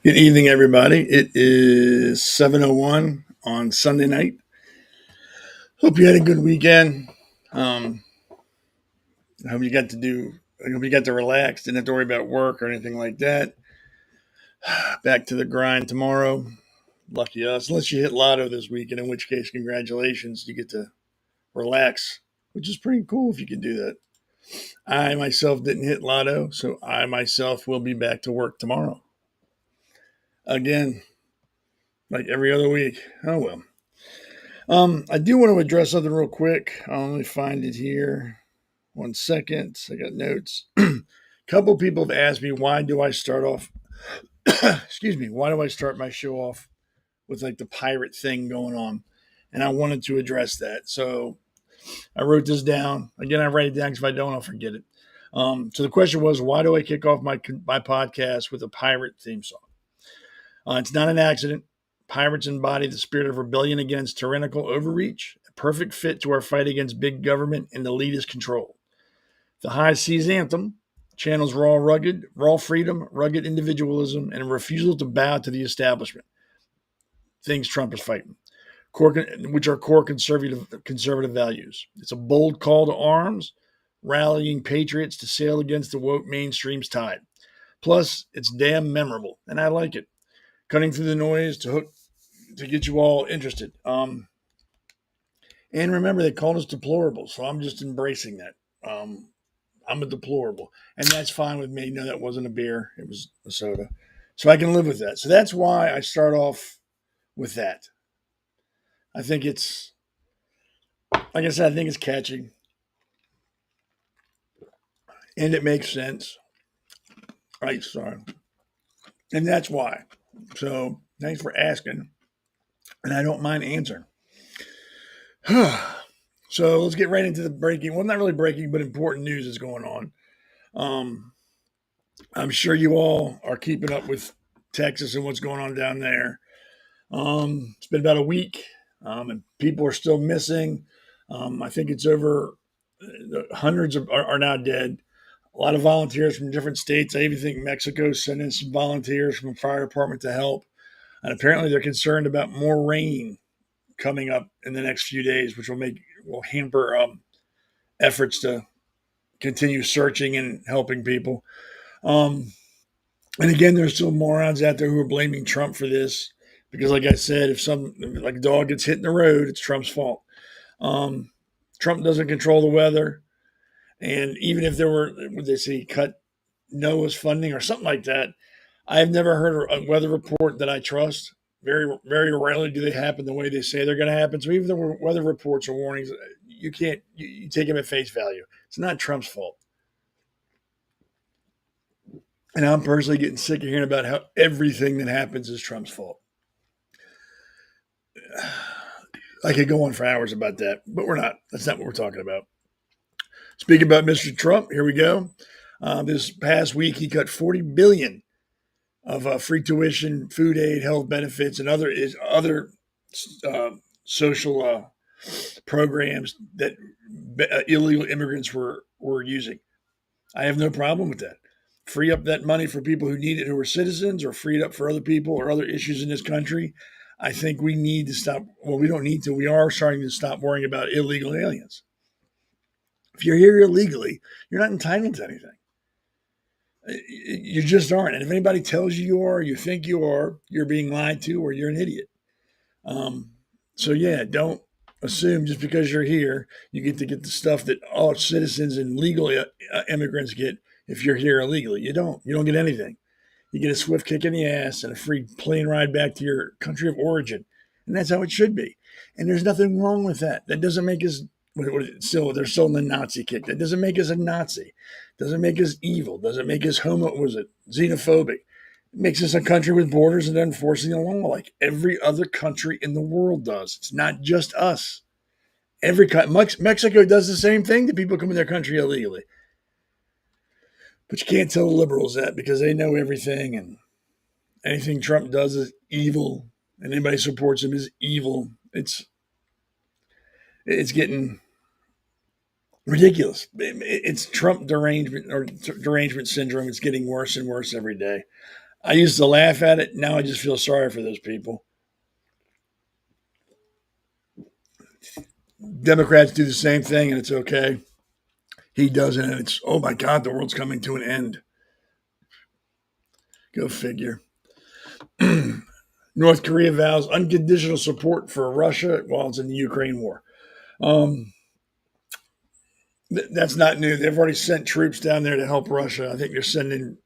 Good evening, everybody. It is 7:01 on Sunday night. Hope you had a good weekend. Um, I hope you got to do. I hope you got to relax. Didn't have to worry about work or anything like that. Back to the grind tomorrow. Lucky us. Unless you hit lotto this weekend, in which case, congratulations. You get to relax, which is pretty cool if you can do that. I myself didn't hit lotto, so I myself will be back to work tomorrow. Again, like every other week. Oh well. I do want to address something real quick. I'll only find it here. 1 second. I got notes. Couple people have asked me why do I start off excuse me, why do I start my show off with like the pirate thing going on? And I wanted to address that. So I wrote this down. Again, I write it down because if I don't, I'll forget it. So the question was, why do I kick off my podcast with a pirate theme song? It's not an accident. Pirates embody the spirit of rebellion against tyrannical overreach, a perfect fit to our fight against big government and elitist control. The High Seas Anthem channels raw freedom, rugged individualism, and a refusal to bow to the establishment. Things Trump is fighting, which are core conservative values. It's a bold call to arms, rallying patriots to sail against the woke mainstream's tide. Plus, it's damn memorable, and I like it. Cutting through the noise to get you all interested. And remember, they called us deplorable, so I'm just embracing that. I'm a deplorable, and that's fine with me. No, that wasn't a beer; it was a soda, so I can live with that. So that's why I start off with that. I think it's, like I said, I think it's catchy, and it makes sense. Right, sorry, and that's why. So thanks for asking, and I don't mind answering. So let's get right into the breaking. Well, not really breaking, but important news is going on. Um, I'm sure you all are keeping up with Texas and what's going on down there. It's been about a week, and people are still missing. I think it's over hundreds are now dead. A lot of volunteers from different states. I even think Mexico sent in some volunteers from the fire department to help. And apparently, they're concerned about more rain coming up in the next few days, which will hamper efforts to continue searching and helping people. Um, and again, there's still morons out there who are blaming Trump for this because, like I said, if like a dog gets hit in the road, it's Trump's fault. Um, Trump doesn't control the weather, and even if there were, would they say, cut NOAA's funding or something like that, I've never heard a weather report that I trust. Very, very rarely do they happen the way they say they're going to happen. So even the weather reports or warnings, you can't you take them at face value. It's not Trump's fault. And I'm personally getting sick of hearing about how everything that happens is Trump's fault. I could go on for hours about that, but we're not. That's not what we're talking about. Speaking about Mr. Trump, here we go. This past week, he cut $40 billion of free tuition, food aid, health benefits, and other uh, social programs that illegal immigrants were using. I have no problem with that. Free up that money for people who need it, who are citizens, or free it up for other people or other issues in this country. I think we need to stop. Well, we don't need to. We are starting to stop worrying about illegal aliens. If you're here illegally, you're not entitled to anything. You just aren't. And if anybody tells you are, or you think you are, you're being lied to, or you're an idiot. Um, so yeah, don't assume just because you're here, you get to get the stuff that all citizens and legal immigrants get if you're here illegally. You don't. You don't get anything. You get a swift kick in the ass and a free plane ride back to your country of origin. And that's how it should be. And there's nothing wrong with that. That doesn't make us still they're still in the Nazi kick. That doesn't make us a Nazi. Doesn't make us evil. Doesn't make us xenophobic. It makes us a country with borders and enforcing the law like every other country in the world does. It's not just us. Mexico does the same thing to people coming to their country illegally. But you can't tell the liberals that because they know everything, and anything Trump does is evil, and anybody supports him is evil. It's getting ridiculous. It's Trump derangement syndrome. It's getting worse and worse every day. I used to laugh at it. Now I just feel sorry for those people. Democrats do the same thing, and it's okay. He doesn't, and it's, oh my God, the world's coming to an end. Go figure. North Korea vows unconditional support for Russia while it's in the Ukraine war. Um, that's not new. They've already sent troops down there to help Russia. I think they're sending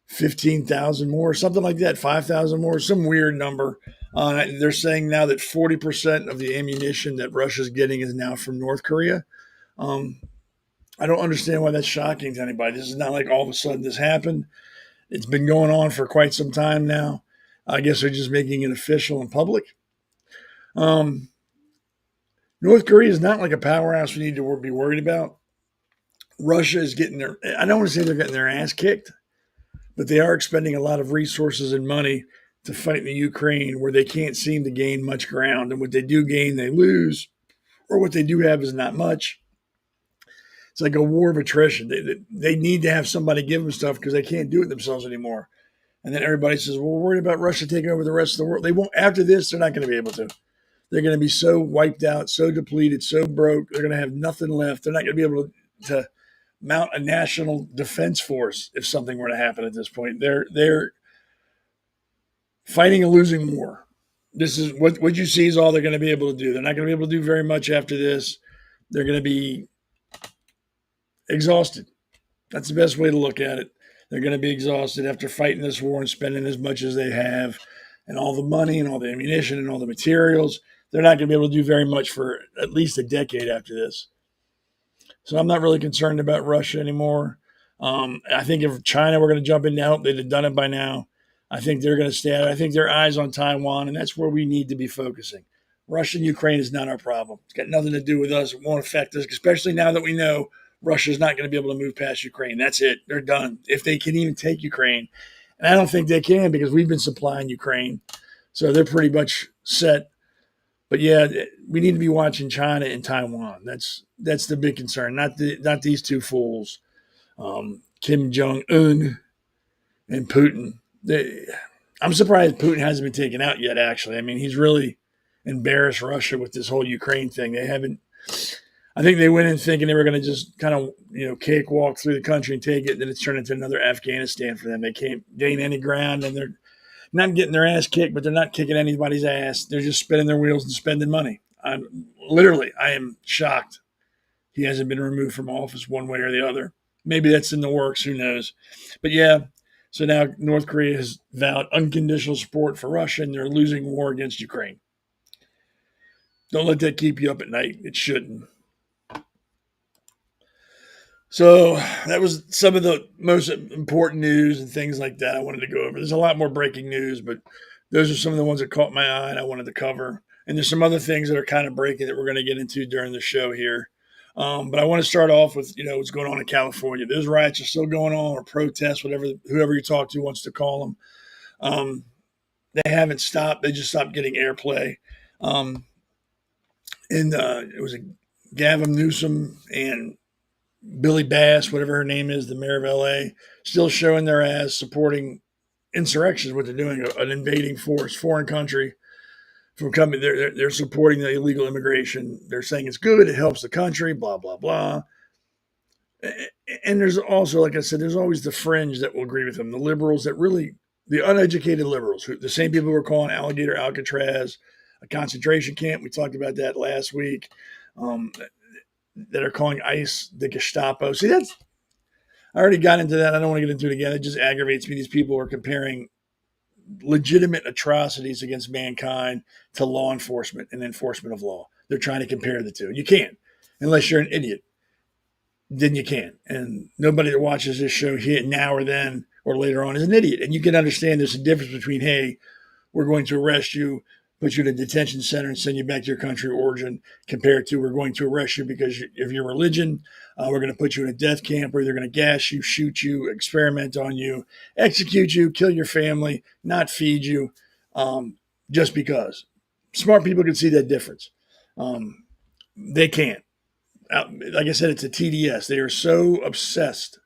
15,000 more, something like that, 5,000 more, some weird number. They're saying now that 40% of the ammunition that Russia's getting is now from North Korea. Um, I don't understand why that's shocking to anybody. This is not like all of a sudden this happened. It's been going on for quite some time now. I guess they're just making it official and public. Um, North Korea is not like a powerhouse we need to be worried about. Russia is getting their, I don't want to say they're getting their ass kicked, but they are expending a lot of resources and money to fight in the Ukraine where they can't seem to gain much ground. And what they do gain, they lose, or what they do have is not much. It's like a war of attrition. They need to have somebody give them stuff because they can't do it themselves anymore. And then everybody says, well, we're worried about Russia taking over the rest of the world. They won't, after this, they're not going to be able to. They're going to be so wiped out, so depleted, so broke. They're going to have nothing left. They're not going to be able to mount a national defense force if something were to happen at this point. They're fighting a losing war. This is what you see is all they're going to be able to do. They're not going to be able to do very much after this. They're going to be exhausted. That's the best way to look at it. They're going to be exhausted after fighting this war and spending as much as they have and all the money and all the ammunition and all the materials. They're not going to be able to do very much for at least a decade after this. So I'm not really concerned about Russia anymore. I think if China were going to jump in to help, they'd have done it by now. I think they're going to stay out. I think their eyes on Taiwan, and that's where we need to be focusing. Russia and Ukraine is not our problem. It's got nothing to do with us. It won't affect us, especially now that we know Russia's not going to be able to move past Ukraine. That's it. They're done. If they can even take Ukraine. And I don't think they can because we've been supplying Ukraine. So they're pretty much set. But yeah, we need to be watching China and Taiwan. That's the big concern. Not these two fools, Kim Jong Un and Putin. I'm surprised Putin hasn't been taken out yet. Actually, I mean, he's really embarrassed Russia with this whole Ukraine thing. They haven't. I think they went in thinking they were going to just kind of cakewalk through the country and take it. And then it's turned into another Afghanistan for them. They can't gain any ground, and they're not getting their ass kicked, but they're not kicking anybody's ass. They're just spinning their wheels and spending money. I am shocked he hasn't been removed from office one way or the other. Maybe that's in the works. Who knows? But yeah, so now North Korea has vowed unconditional support for Russia, and they're losing war against Ukraine. Don't let that keep you up at night. It shouldn't. So that was some of the most important news and things like that I wanted to go over. There's a lot more breaking news, but those are some of the ones that caught my eye and I wanted to cover. And there's some other things that are kind of breaking that we're going to get into during the show here. But I want to start off with, what's going on in California. Those riots are still going on, or protests, whoever you talk to wants to call them. They haven't stopped. They just stopped getting airplay. And it was Gavin Newsom and Billy Bass, whatever her name is, the mayor of LA, still showing their ass supporting insurrections, what they're doing, an invading force, foreign country from coming. They're supporting the illegal immigration. They're saying it's good, it helps the country, blah, blah, blah. And there's also, like I said, there's always the fringe that will agree with them, the liberals the uneducated liberals, the same people who are calling Alligator Alcatraz a concentration camp. We talked about that last week. That are calling ICE the Gestapo. See, I already got into that. I don't want to get into it again. It just aggravates me. These people are comparing legitimate atrocities against mankind to law enforcement and enforcement of law. They're trying to compare the two. You can't, unless you're an idiot. Then you can't. And nobody that watches this show here now or then or later on is an idiot. And you can understand there's a difference between, hey, we're going to arrest you, put you in a detention center and send you back to your country of origin, compared to we're going to arrest you because of your religion. We're going to put you in a death camp where they're going to gas you, shoot you, experiment on you, execute you, kill your family, not feed you, just because. Smart people can see that difference. They can't. Like I said, it's a TDS. They are so obsessed,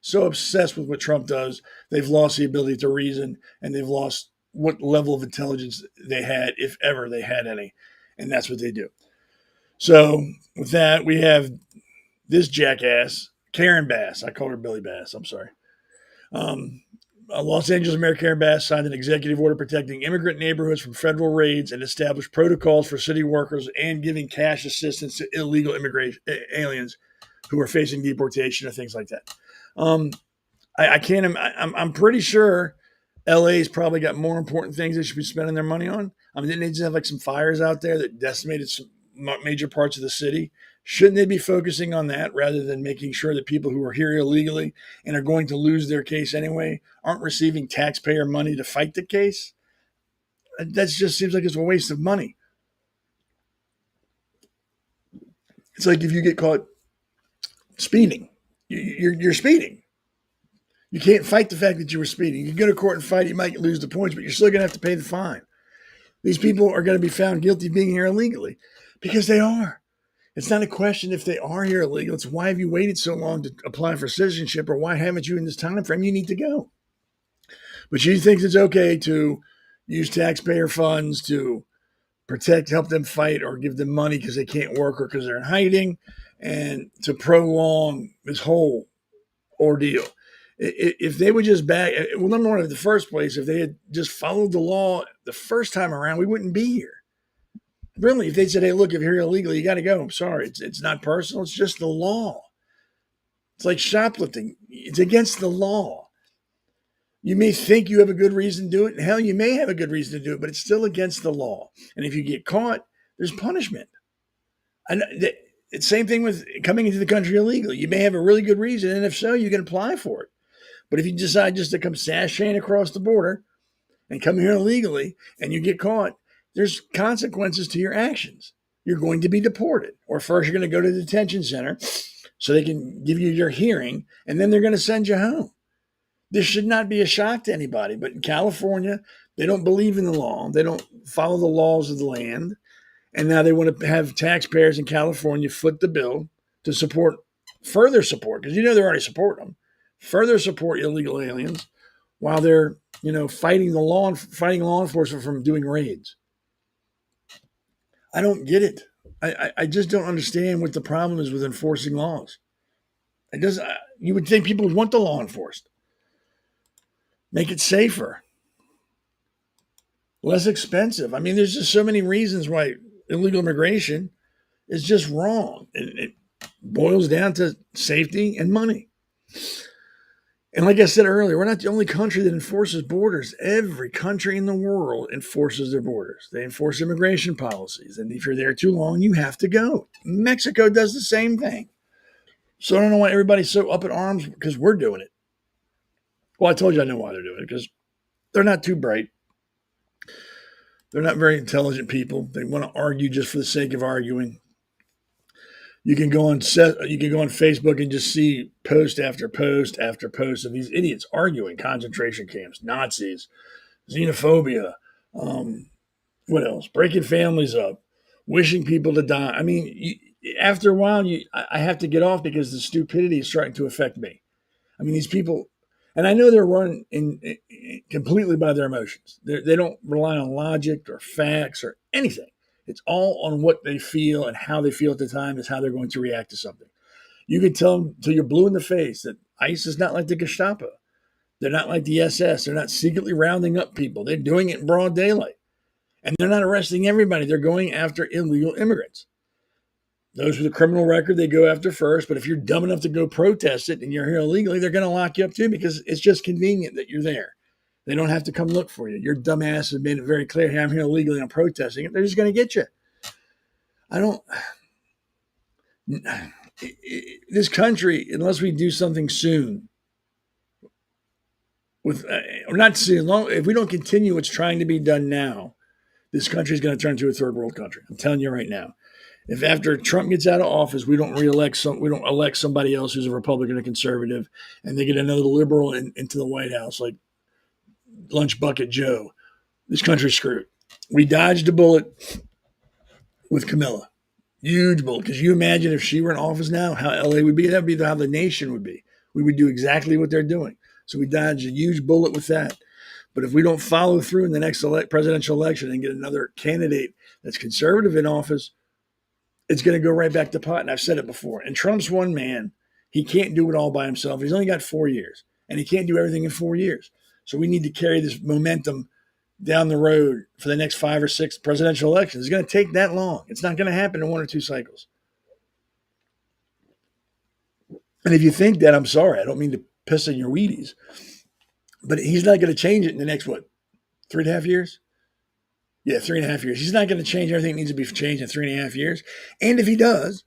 so obsessed with what Trump does, they've lost the ability to reason, and they've lost what level of intelligence they had, if ever they had any. And that's what they do. So with that, we have this jackass, Karen Bass. I call her Billy Bass. I'm sorry. Los Angeles Mayor Karen Bass signed an executive order protecting immigrant neighborhoods from federal raids and established protocols for city workers and giving cash assistance to illegal immigration aliens who are facing deportation or things like that. I can't. I'm pretty sure LA's probably got more important things they should be spending their money on. I mean, didn't they just have like some fires out there that decimated some major parts of the city? Shouldn't they be focusing on that rather than making sure that people who are here illegally and are going to lose their case anyway aren't receiving taxpayer money to fight the case? That just seems like it's a waste of money. It's like if you get caught speeding, you're speeding. You can't fight the fact that you were speeding. You can go to court and fight. You might lose the points, but you're still going to have to pay the fine. These people are going to be found guilty of being here illegally because they are. It's not a question if they are here illegal. It's why have you waited so long to apply for citizenship, or why haven't you in this time frame? You need to go. But she thinks it's okay to use taxpayer funds to protect, help them fight, or give them money because they can't work or because they're in hiding, and to prolong this whole ordeal. If they would just number one, in the first place, if they had just followed the law the first time around, we wouldn't be here. Really, if they said, hey, look, if you're illegal, you got to go. I'm sorry. It's not personal. It's just the law. It's like shoplifting. It's against the law. You may think you have a good reason to do it. And hell, you may have a good reason to do it, but it's still against the law. And if you get caught, there's punishment. And it's same thing with coming into the country illegally. You may have a really good reason, and if so, you can apply for it. But if you decide just to come sashaying across the border and come here illegally and you get caught, there's consequences to your actions. You're going to be deported. Or first, you're going to go to the detention center so they can give you your hearing, and then they're going to send you home. This should not be a shock to anybody. But in California, they don't believe in the law. They don't follow the laws of the land. And now they want to have taxpayers in California foot the bill to further support, because they're already supporting them, further support illegal aliens while they're, fighting law enforcement from doing raids. I don't get it. I just don't understand what the problem is with enforcing laws. You would think people would want the law enforced. Make it safer. Less expensive. I mean, there's just so many reasons why illegal immigration is just wrong. It boils down to safety and money. And like I said earlier, we're not the only country that enforces borders. Every country in the world enforces their borders. They enforce immigration policies. And if you're there too long, you have to go. Mexico does the same thing. So I don't know why everybody's so up in arms because we're doing it. Well, I told you I know why they're doing it, because they're not too bright. They're not very intelligent people. They want to argue just for the sake of arguing. You can go on Facebook and just see post after post after post of these idiots arguing concentration camps, Nazis, xenophobia, what else? Breaking families up, wishing people to die. I mean, after a while, I have to get off because the stupidity is starting to affect me. I mean, these people, and I know they're run completely by their emotions. They don't rely on logic or facts or anything. It's all on what they feel, and how they feel at the time is how they're going to react to something. You can tell them till you're blue in the face that ICE is not like the Gestapo. They're not like the SS. They're not secretly rounding up people. They're doing it in broad daylight. And they're not arresting everybody. They're going after illegal immigrants. Those with a criminal record, they go after first. But if you're dumb enough to go protest it and you're here illegally, they're going to lock you up too, because it's just convenient that you're there. They don't have to come look for you. Your dumbass has made it very clear, hey, I'm here illegally, I'm protesting it. They're just going to get you. This country, unless we do something soon, or not soon, if we don't continue what's trying to be done now, this country is going to turn into a third world country. I'm telling you right now. If after Trump gets out of office, we don't elect somebody else who's a Republican or conservative, and they get another liberal into the White House, like Lunch Bucket Joe, this country's screwed. We dodged a bullet with Camilla. Huge bullet. Because you imagine if she were in office now, how LA would be. That would be how the nation would be. we would do exactly what they're doing. So we dodged a huge bullet with that. But if we don't follow through in the next presidential election and get another candidate that's conservative in office, it's going to go right back to pot. And I've said it before. And Trump's one man. He can't do it all by himself. He's only got 4 years, and he can't do everything in 4 years. So we need to carry this momentum down the road for the next 5 or 6 presidential elections. It's going to take that long. It's not going to happen in 1 or 2 cycles. And if you think that, I'm sorry. I don't mean to piss on your Wheaties. But he's not going to change it in the next, 3.5 years? Yeah, 3.5 years. He's not going to change everything that needs to be changed in 3.5 years. And if he does,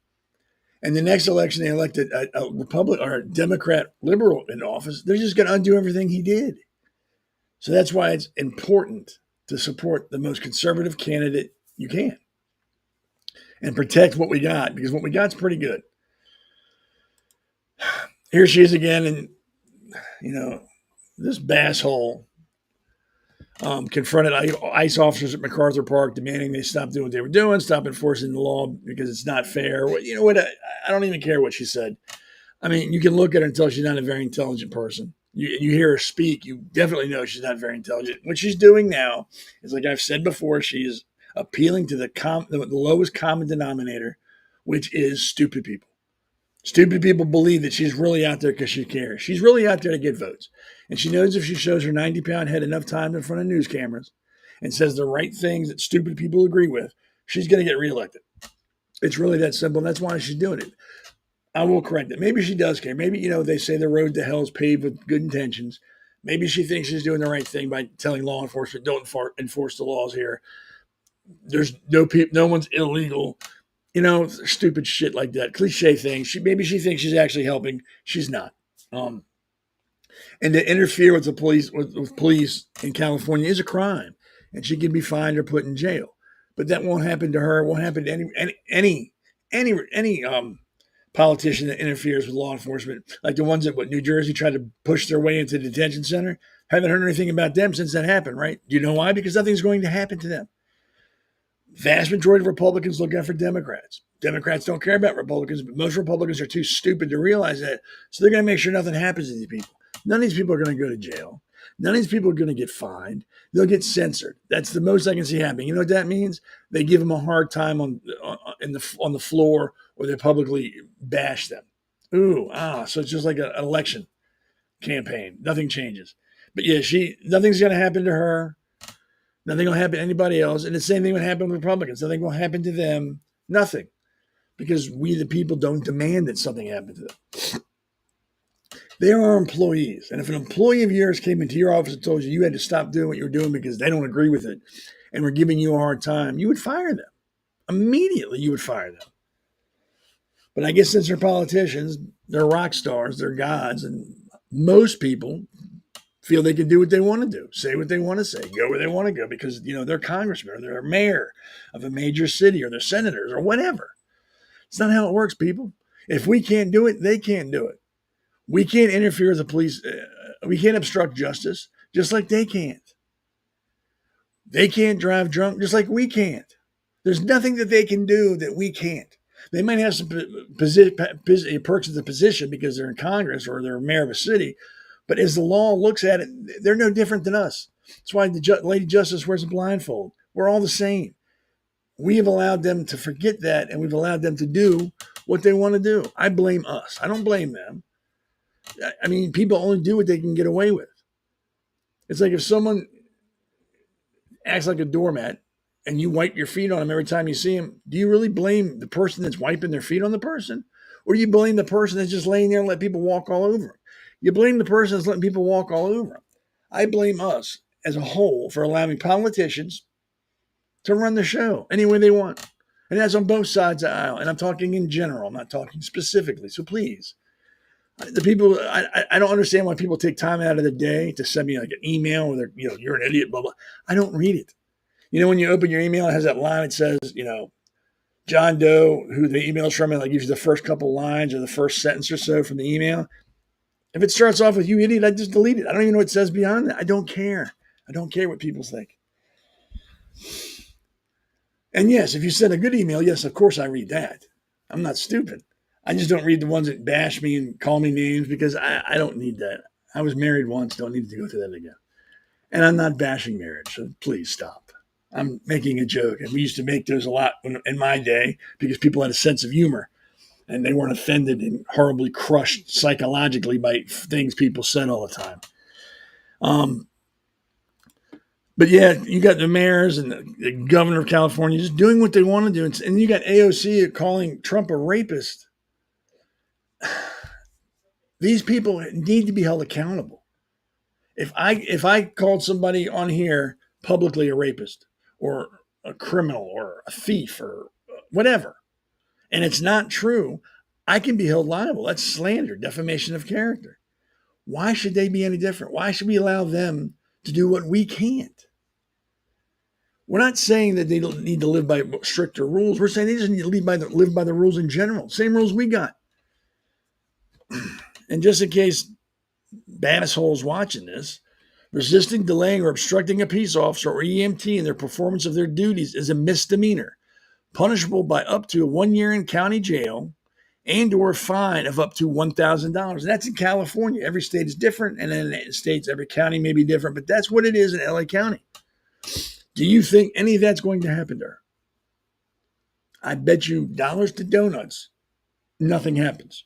and the next election they elected a Republican or a Democrat liberal in office, they're just going to undo everything he did. So that's why it's important to support the most conservative candidate you can and protect what we got, because what we got's pretty good. Here she is again, and this Basshole confronted ICE officers at MacArthur Park, demanding they stop doing what they were doing, stop enforcing the law because it's not fair. You know what? I don't even care what she said. I mean, you can look at her and tell she's not a very intelligent person. You hear her speak, you definitely know she's not very intelligent. What she's doing now is, like I've said before, she is appealing to the lowest common denominator, which is stupid people. Stupid people believe that she's really out there because she cares. She's really out there to get votes. And she knows if she shows her 90-pound head enough time in front of news cameras and says the right things that stupid people agree with, she's going to get reelected. It's really that simple. And that's why she's doing it. I will correct it. Maybe she does care. Maybe, they say the road to hell is paved with good intentions. Maybe she thinks she's doing the right thing by telling law enforcement, don't enforce the laws here. There's no one's illegal. Stupid shit like that. Cliche things. Maybe she thinks she's actually helping. She's not. And to interfere with the police, with police in California is a crime, and she can be fined or put in jail. But that won't happen to her. It won't happen to any politician that interferes with law enforcement, like the ones that New Jersey tried to push their way into the detention center. Haven't heard anything about them since that happened, right? Do you know why? Because nothing's going to happen to them. Vast majority of Republicans look out for Democrats. Democrats don't care about Republicans, but most Republicans are too stupid to realize that. So they're going to make sure nothing happens to these people. None of these people are going to go to jail. None of these people are going to get fined. They'll get censored. That's the most I can see happening. You know what that means? They give them a hard time on the floor, or they publicly bash them. So it's just like an election campaign. Nothing changes. But yeah, nothing's going to happen to her. Nothing will happen to anybody else. And the same thing would happen with Republicans. Nothing will happen to them. Nothing. Because we, the people, don't demand that something happen to them. They are our employees. And if an employee of yours came into your office and told you had to stop doing what you're doing because they don't agree with it and were giving you a hard time, you would fire them. Immediately, you would fire them. But I guess since they're politicians, they're rock stars, they're gods, and most people feel they can do what they want to do, say what they want to say, go where they want to go because, they're congressmen or they're a mayor of a major city or they're senators or whatever. It's not how it works, people. If we can't do it, they can't do it. We can't interfere with the police. We can't obstruct justice, just like they can't. They can't drive drunk, just like we can't. There's nothing that they can do that we can't. They might have some perks of the position because they're in Congress or they're mayor of a city, but as the law looks at it, they're no different than us. That's why the Lady Justice wears a blindfold. We're all the same. We have allowed them to forget that, and we've allowed them to do what they want to do. I blame us. I don't blame them. I mean, people only do what they can get away with. It's like if someone acts like a doormat and you wipe your feet on them every time you see them, do you really blame the person that's wiping their feet on the person? Or do you blame the person that's just laying there and let people walk all over them? You blame the person that's letting people walk all over them. I blame us as a whole for allowing politicians to run the show any way they want. And that's on both sides of the aisle. And I'm talking in general. I'm not talking specifically. So please, the people, I don't understand why people take time out of the day to send me like an email where they're, you're an idiot, blah, blah. I don't read it. When you open your email, it has that line that says, John Doe, who the email's from, and like gives you the first couple lines or the first sentence or so from the email. If it starts off with you idiot, I just delete it. I don't even know what it says beyond that. I don't care. I don't care what people think. And yes, if you send a good email, yes, of course I read that. I'm not stupid. I just don't read the ones that bash me and call me names because I don't need that. I was married once, don't need to go through that again. And I'm not bashing marriage, so please stop. I'm making a joke. And we used to make those a lot in my day because people had a sense of humor and they weren't offended and horribly crushed psychologically by things people said all the time. Um, but yeah, you got the mayors and the governor of California just doing what they want to do. And you got AOC calling Trump a rapist. These people need to be held accountable. If I called somebody on here publicly a rapist or a criminal or a thief or whatever, and it's not true, I can be held liable. That's slander, defamation of character. Why should they be any different? Why should we allow them to do what we can't? We're not saying that they don't need to live by stricter rules. We're saying they just need to live by the rules in general. Same rules we got. And just in case Basshole's watching this, resisting, delaying, or obstructing a peace officer or EMT in their performance of their duties is a misdemeanor, punishable by up to 1 year in county jail and or a fine of up to $1,000. That's in California. Every state is different, and in the states, every county may be different, but that's what it is in LA County. Do you think any of that's going to happen there? I bet you dollars to donuts, nothing happens.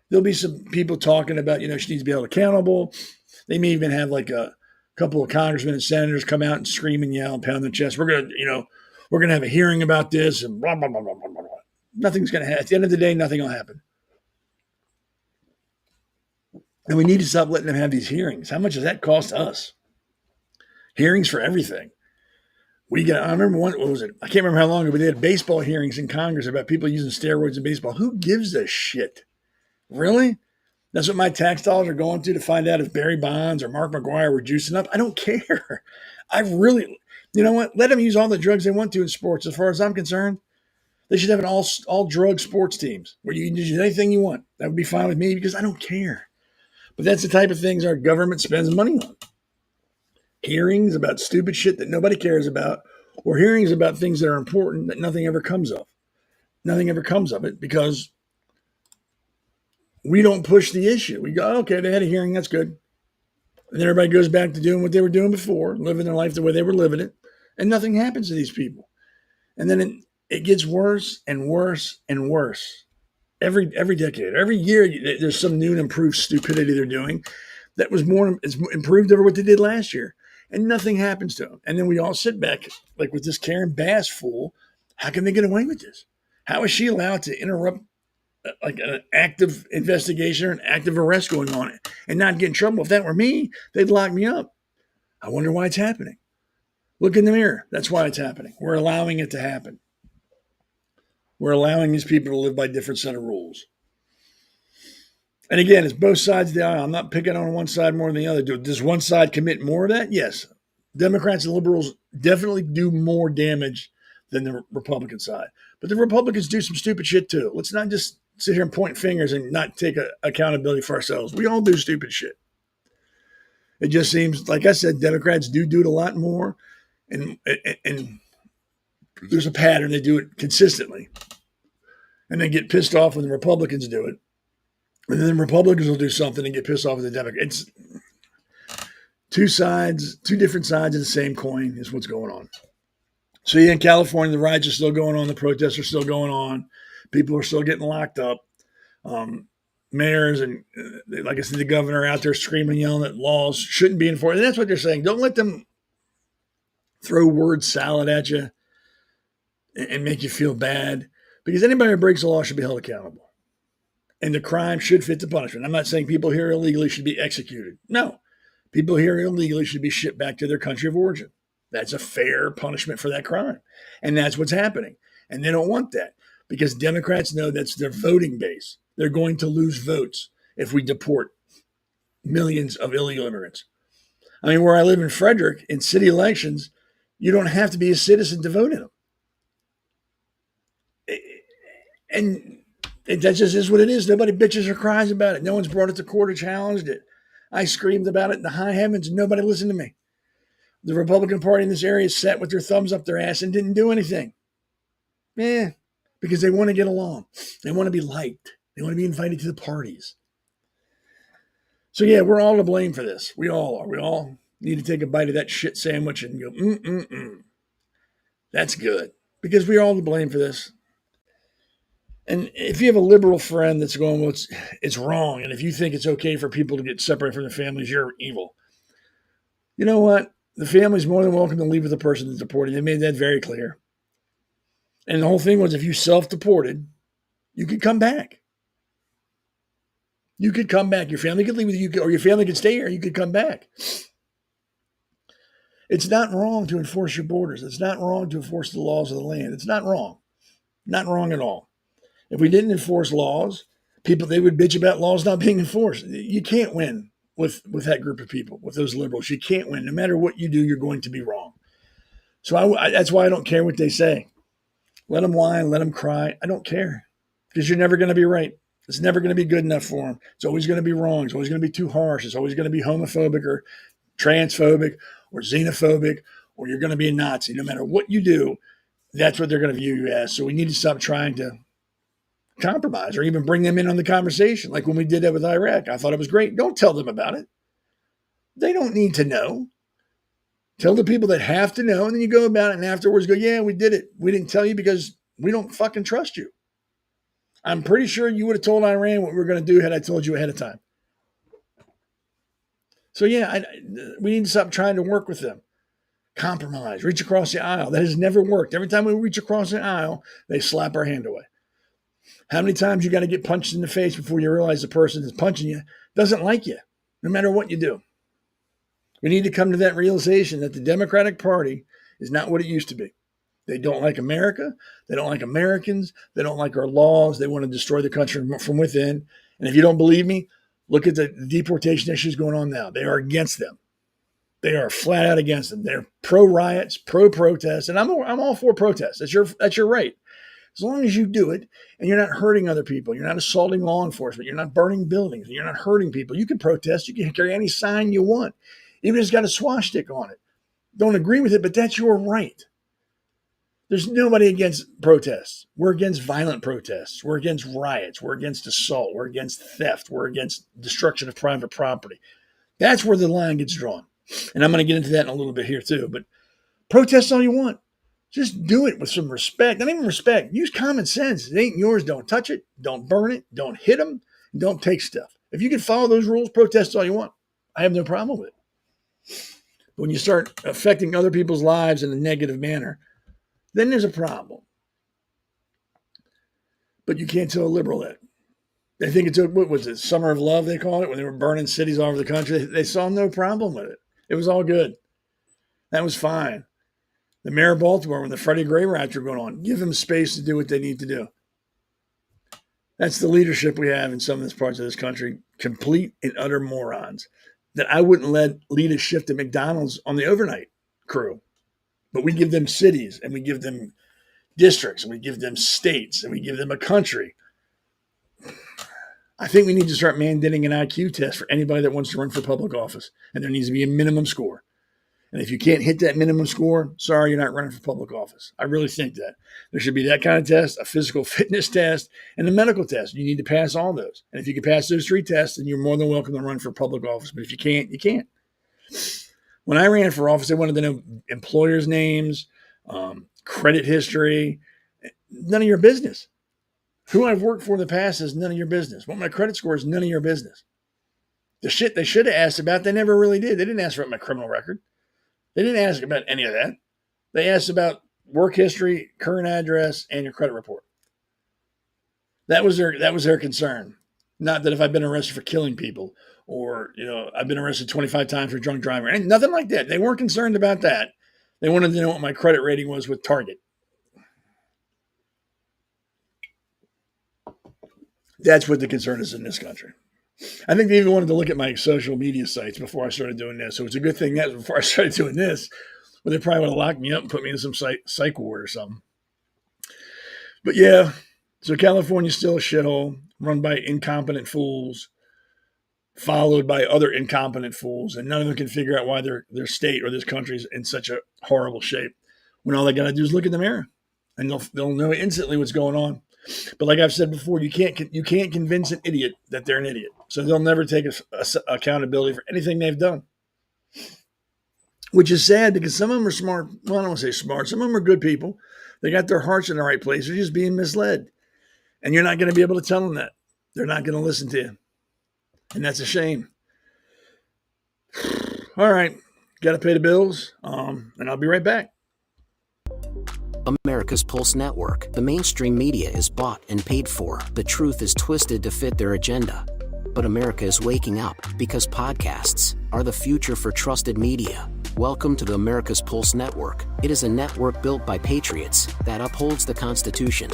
There'll be some people talking about, she needs to be held accountable. They may even have like a couple of congressmen and senators come out and scream and yell and pound their chest. We're going to have a hearing about this and blah, blah, blah, blah, blah, blah. Nothing's going to happen. At the end of the day, nothing will happen. And we need to stop letting them have these hearings. How much does that cost us? Hearings for everything. I remember what was it? I can't remember how long ago, but they had baseball hearings in Congress about people using steroids in baseball. Who gives a shit? Really? That's what my tax dollars are going to find out if Barry Bonds or Mark McGwire were juicing up. I don't care. You know what? Let them use all the drugs they want to in sports. As far as I'm concerned, they should have an all drug sports teams where you can do anything you want. That would be fine with me because I don't care. But that's the type of things our government spends money on. Hearings about stupid shit that nobody cares about, or hearings about things that are important that nothing ever comes of. Nothing ever comes of it because we don't push the issue. We go, okay, they had a hearing, that's good. And then everybody goes back to doing what they were doing before, living their life the way they were living it, and nothing happens to these people. And then it gets worse and worse and worse. Every decade, every year, there's some new and improved stupidity they're doing that was it's improved over what they did last year. And nothing happens to them. And then we all sit back, like with this Karen Bass fool. How can they get away with this? How is she allowed to interrupt like an active investigation or an active arrest going on and not get in trouble? If that were me, they'd lock me up. I wonder why it's happening. Look in the mirror. That's why it's happening. We're allowing it to happen. We're allowing these people to live by a different set of rules. And again, it's both sides of the aisle. I'm not picking on one side more than the other. Does one side commit more of that? Yes. Democrats and liberals definitely do more damage than the Republican side. But the Republicans do some stupid shit too. Let's not just sit here and point fingers and not take accountability for ourselves. We all do stupid shit. It just seems, like I said, Democrats do it a lot more. And there's a pattern. They do it consistently. And they get pissed off when the Republicans do it. And then the Republicans will do something and get pissed off at the Democrats. It's two different sides of the same coin is what's going on. So yeah, in California, the riots are still going on. The protests are still going on. People are still getting locked up. Mayors and, like I said, the governor out there screaming and yelling that laws shouldn't be enforced. And that's what they're saying. Don't let them throw word salad at you and make you feel bad. Because anybody who breaks the law should be held accountable. And the crime should fit the punishment. I'm not saying people here illegally should be executed. No. People here illegally should be shipped back to their country of origin. That's a fair punishment for that crime. And that's what's happening. And they don't want that because Democrats know that's their voting base. They're going to lose votes if we deport millions of illegal immigrants. I mean, where I live in Frederick, in city elections, you don't have to be a citizen to vote in them. And that just is what it is. Nobody bitches or cries about it. No one's brought it to court or challenged it. I screamed about it in the high heavens and nobody listened to me. The Republican Party in this area sat with their thumbs up their ass and didn't do anything. Because they want to get along. They want to be liked. They want to be invited to the parties. So yeah, we're all to blame for this. We all are. We all need to take a bite of that shit sandwich and go, that's good. Because we're all to blame for this. And if you have a liberal friend that's going, well, it's wrong, and if you think it's okay for people to get separated from their families, you're evil. You know what? The family's more than welcome to leave with the person that's deported. They made that very clear. And the whole thing was, if you self-deported, you could come back. You could come back. Your family could leave with you, or your family could stay here. You could come back. It's not wrong to enforce your borders. It's not wrong to enforce the laws of the land. It's not wrong. Not wrong at all. If we didn't enforce laws, they would bitch about laws not being enforced. You can't win with that group of people, with those liberals. You can't win. No matter what you do, you're going to be wrong. So that's why I don't care what they say. Let them whine, let them cry. I don't care, because you're never going to be right. It's never going to be good enough for them. It's always going to be wrong. It's always going to be too harsh. It's always going to be homophobic or transphobic or xenophobic, or you're going to be a Nazi. No matter what you do, that's what they're going to view you as. So we need to stop trying to compromise or even bring them in on the conversation. Like when we did that with Iraq, I thought it was great. Don't tell them about it. They don't need to know. Tell the people that have to know, and then you go about it and afterwards go, yeah, we did it. We didn't tell you because we don't fucking trust you. I'm pretty sure you would have told Iran what we were going to do had I told you ahead of time. So yeah, we need to stop trying to work with them. Compromise, reach across the aisle. That has never worked. Every time we reach across the aisle, they slap our hand away. How many times you got to get punched in the face before you realize the person that's punching you doesn't like you, no matter what you do? We need to come to that realization that the Democratic Party is not what it used to be. They don't like America. They don't like Americans. They don't like our laws. They want to destroy the country from within. And if you don't believe me, look at the deportation issues going on now. They are against them. They are flat out against them. They're pro-riots, pro-protests, and I'm all for protests. That's your right. As long as you do it and you're not hurting other people, you're not assaulting law enforcement, you're not burning buildings, you're not hurting people, you can protest. You can carry any sign you want, even if it's got a swastika on it. Don't agree with it, but that's your right. There's nobody against protests. We're against violent protests. We're against riots. We're against assault. We're against theft. We're against destruction of private property. That's where the line gets drawn. And I'm going to get into that in a little bit here too. But protest all you want. Just do it with some respect. Not even respect. Use common sense. It ain't yours. Don't touch it. Don't burn it. Don't hit them. Don't take stuff. If you can follow those rules, protest all you want. I have no problem with it. But when you start affecting other people's lives in a negative manner, then there's a problem. But you can't tell a liberal that. They think it's, what was it, Summer of Love, they call it, when they were burning cities all over the country. They saw no problem with it. It was all good. That was fine. The mayor of Baltimore, when the Freddie Gray riots were going on, give them space to do what they need to do. That's the leadership we have in some of these parts of this country. Complete and utter morons that I wouldn't let lead a shift at McDonald's on the overnight crew. But we give them cities, and we give them districts, and we give them states, and we give them a country. I think we need to start mandating an IQ test for anybody that wants to run for public office. And there needs to be a minimum score. And if you can't hit that minimum score, sorry, you're not running for public office. I really think that. There should be that kind of test, a physical fitness test, and a medical test. You need to pass all those. And if you can pass those 3 tests, then you're more than welcome to run for public office. But if you can't, you can't. When I ran for office, they wanted to know employers' names, credit history. None of your business. Who I've worked for in the past is none of your business. What my credit score is none of your business. The shit they should have asked about, they never really did. They didn't ask about my criminal record. They didn't ask about any of that. They asked about work history, current address, and your credit report. That was their concern. Not that if I've been arrested for killing people or, I've been arrested 25 times for drunk driving. And nothing like that. They weren't concerned about that. They wanted to know what my credit rating was with Target. That's what the concern is in this country. I think they even wanted to look at my social media sites before I started doing this. So it's a good thing that before I started doing this, well, they probably would have locked me up and put me in some psych ward or something. But yeah, so California's still a shithole run by incompetent fools, followed by other incompetent fools, and none of them can figure out why their state or this country is in such a horrible shape. When all they got to do is look in the mirror, and they'll know instantly what's going on. But like I've said before, you can't convince an idiot that they're an idiot. So they'll never take accountability for anything they've done, which is sad because some of them are smart. Well, I don't want to say smart. Some of them are good people. They got their hearts in the right place. They're just being misled. And you're not going to be able to tell them that. They're not going to listen to you. And that's a shame. All right. Got to pay the bills. And I'll be right back. America's Pulse Network. The mainstream media is bought and paid for. The truth is twisted to fit their agenda. But America is waking up because podcasts are the future for trusted media. Welcome to the America's Pulse Network. It is a network built by patriots that upholds the Constitution.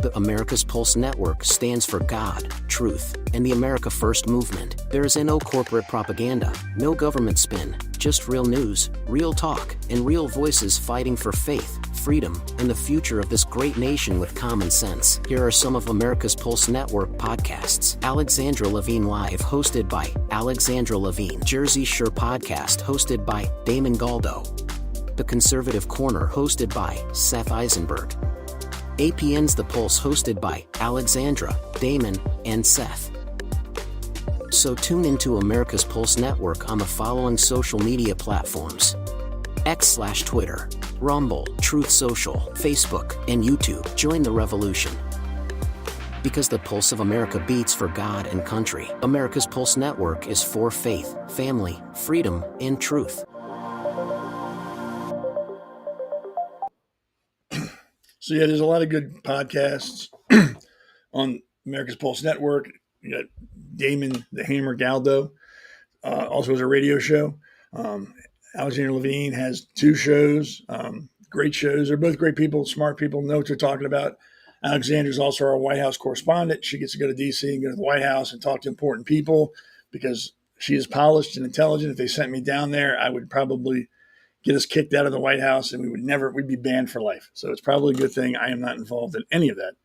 The America's Pulse Network stands for God, truth, and the America First movement. There is no corporate propaganda, no government spin, just real news, real talk, and real voices fighting for faith, freedom, and the future of this great nation with common sense. Here are some of America's Pulse Network podcasts. Alexandra Levine Live, hosted by Alexandra Levine. Jersey Shore Podcast, hosted by Damon Galdo. The Conservative Corner, hosted by Seth Eisenberg. APN's The Pulse, hosted by Alexandra, Damon, and Seth. So tune into America's Pulse Network on the following social media platforms: X/Twitter, Rumble, Truth Social, Facebook, and YouTube. Join the revolution. Because the pulse of America beats for God and country. America's Pulse Network is for faith, family, freedom, and truth. So yeah, there's a lot of good podcasts on America's Pulse Network. You got Damon the Hammer Galdo, also has a radio show. Alexander Levine has 2 shows, great shows. They're both great people, smart people, know what they're talking about. Alexandra's also our White House correspondent. She gets to go to D.C. and go to the White House and talk to important people because she is polished and intelligent. If they sent me down there, I would probably get us kicked out of the White House and we'd be banned for life. So it's probably a good thing I am not involved in any of that.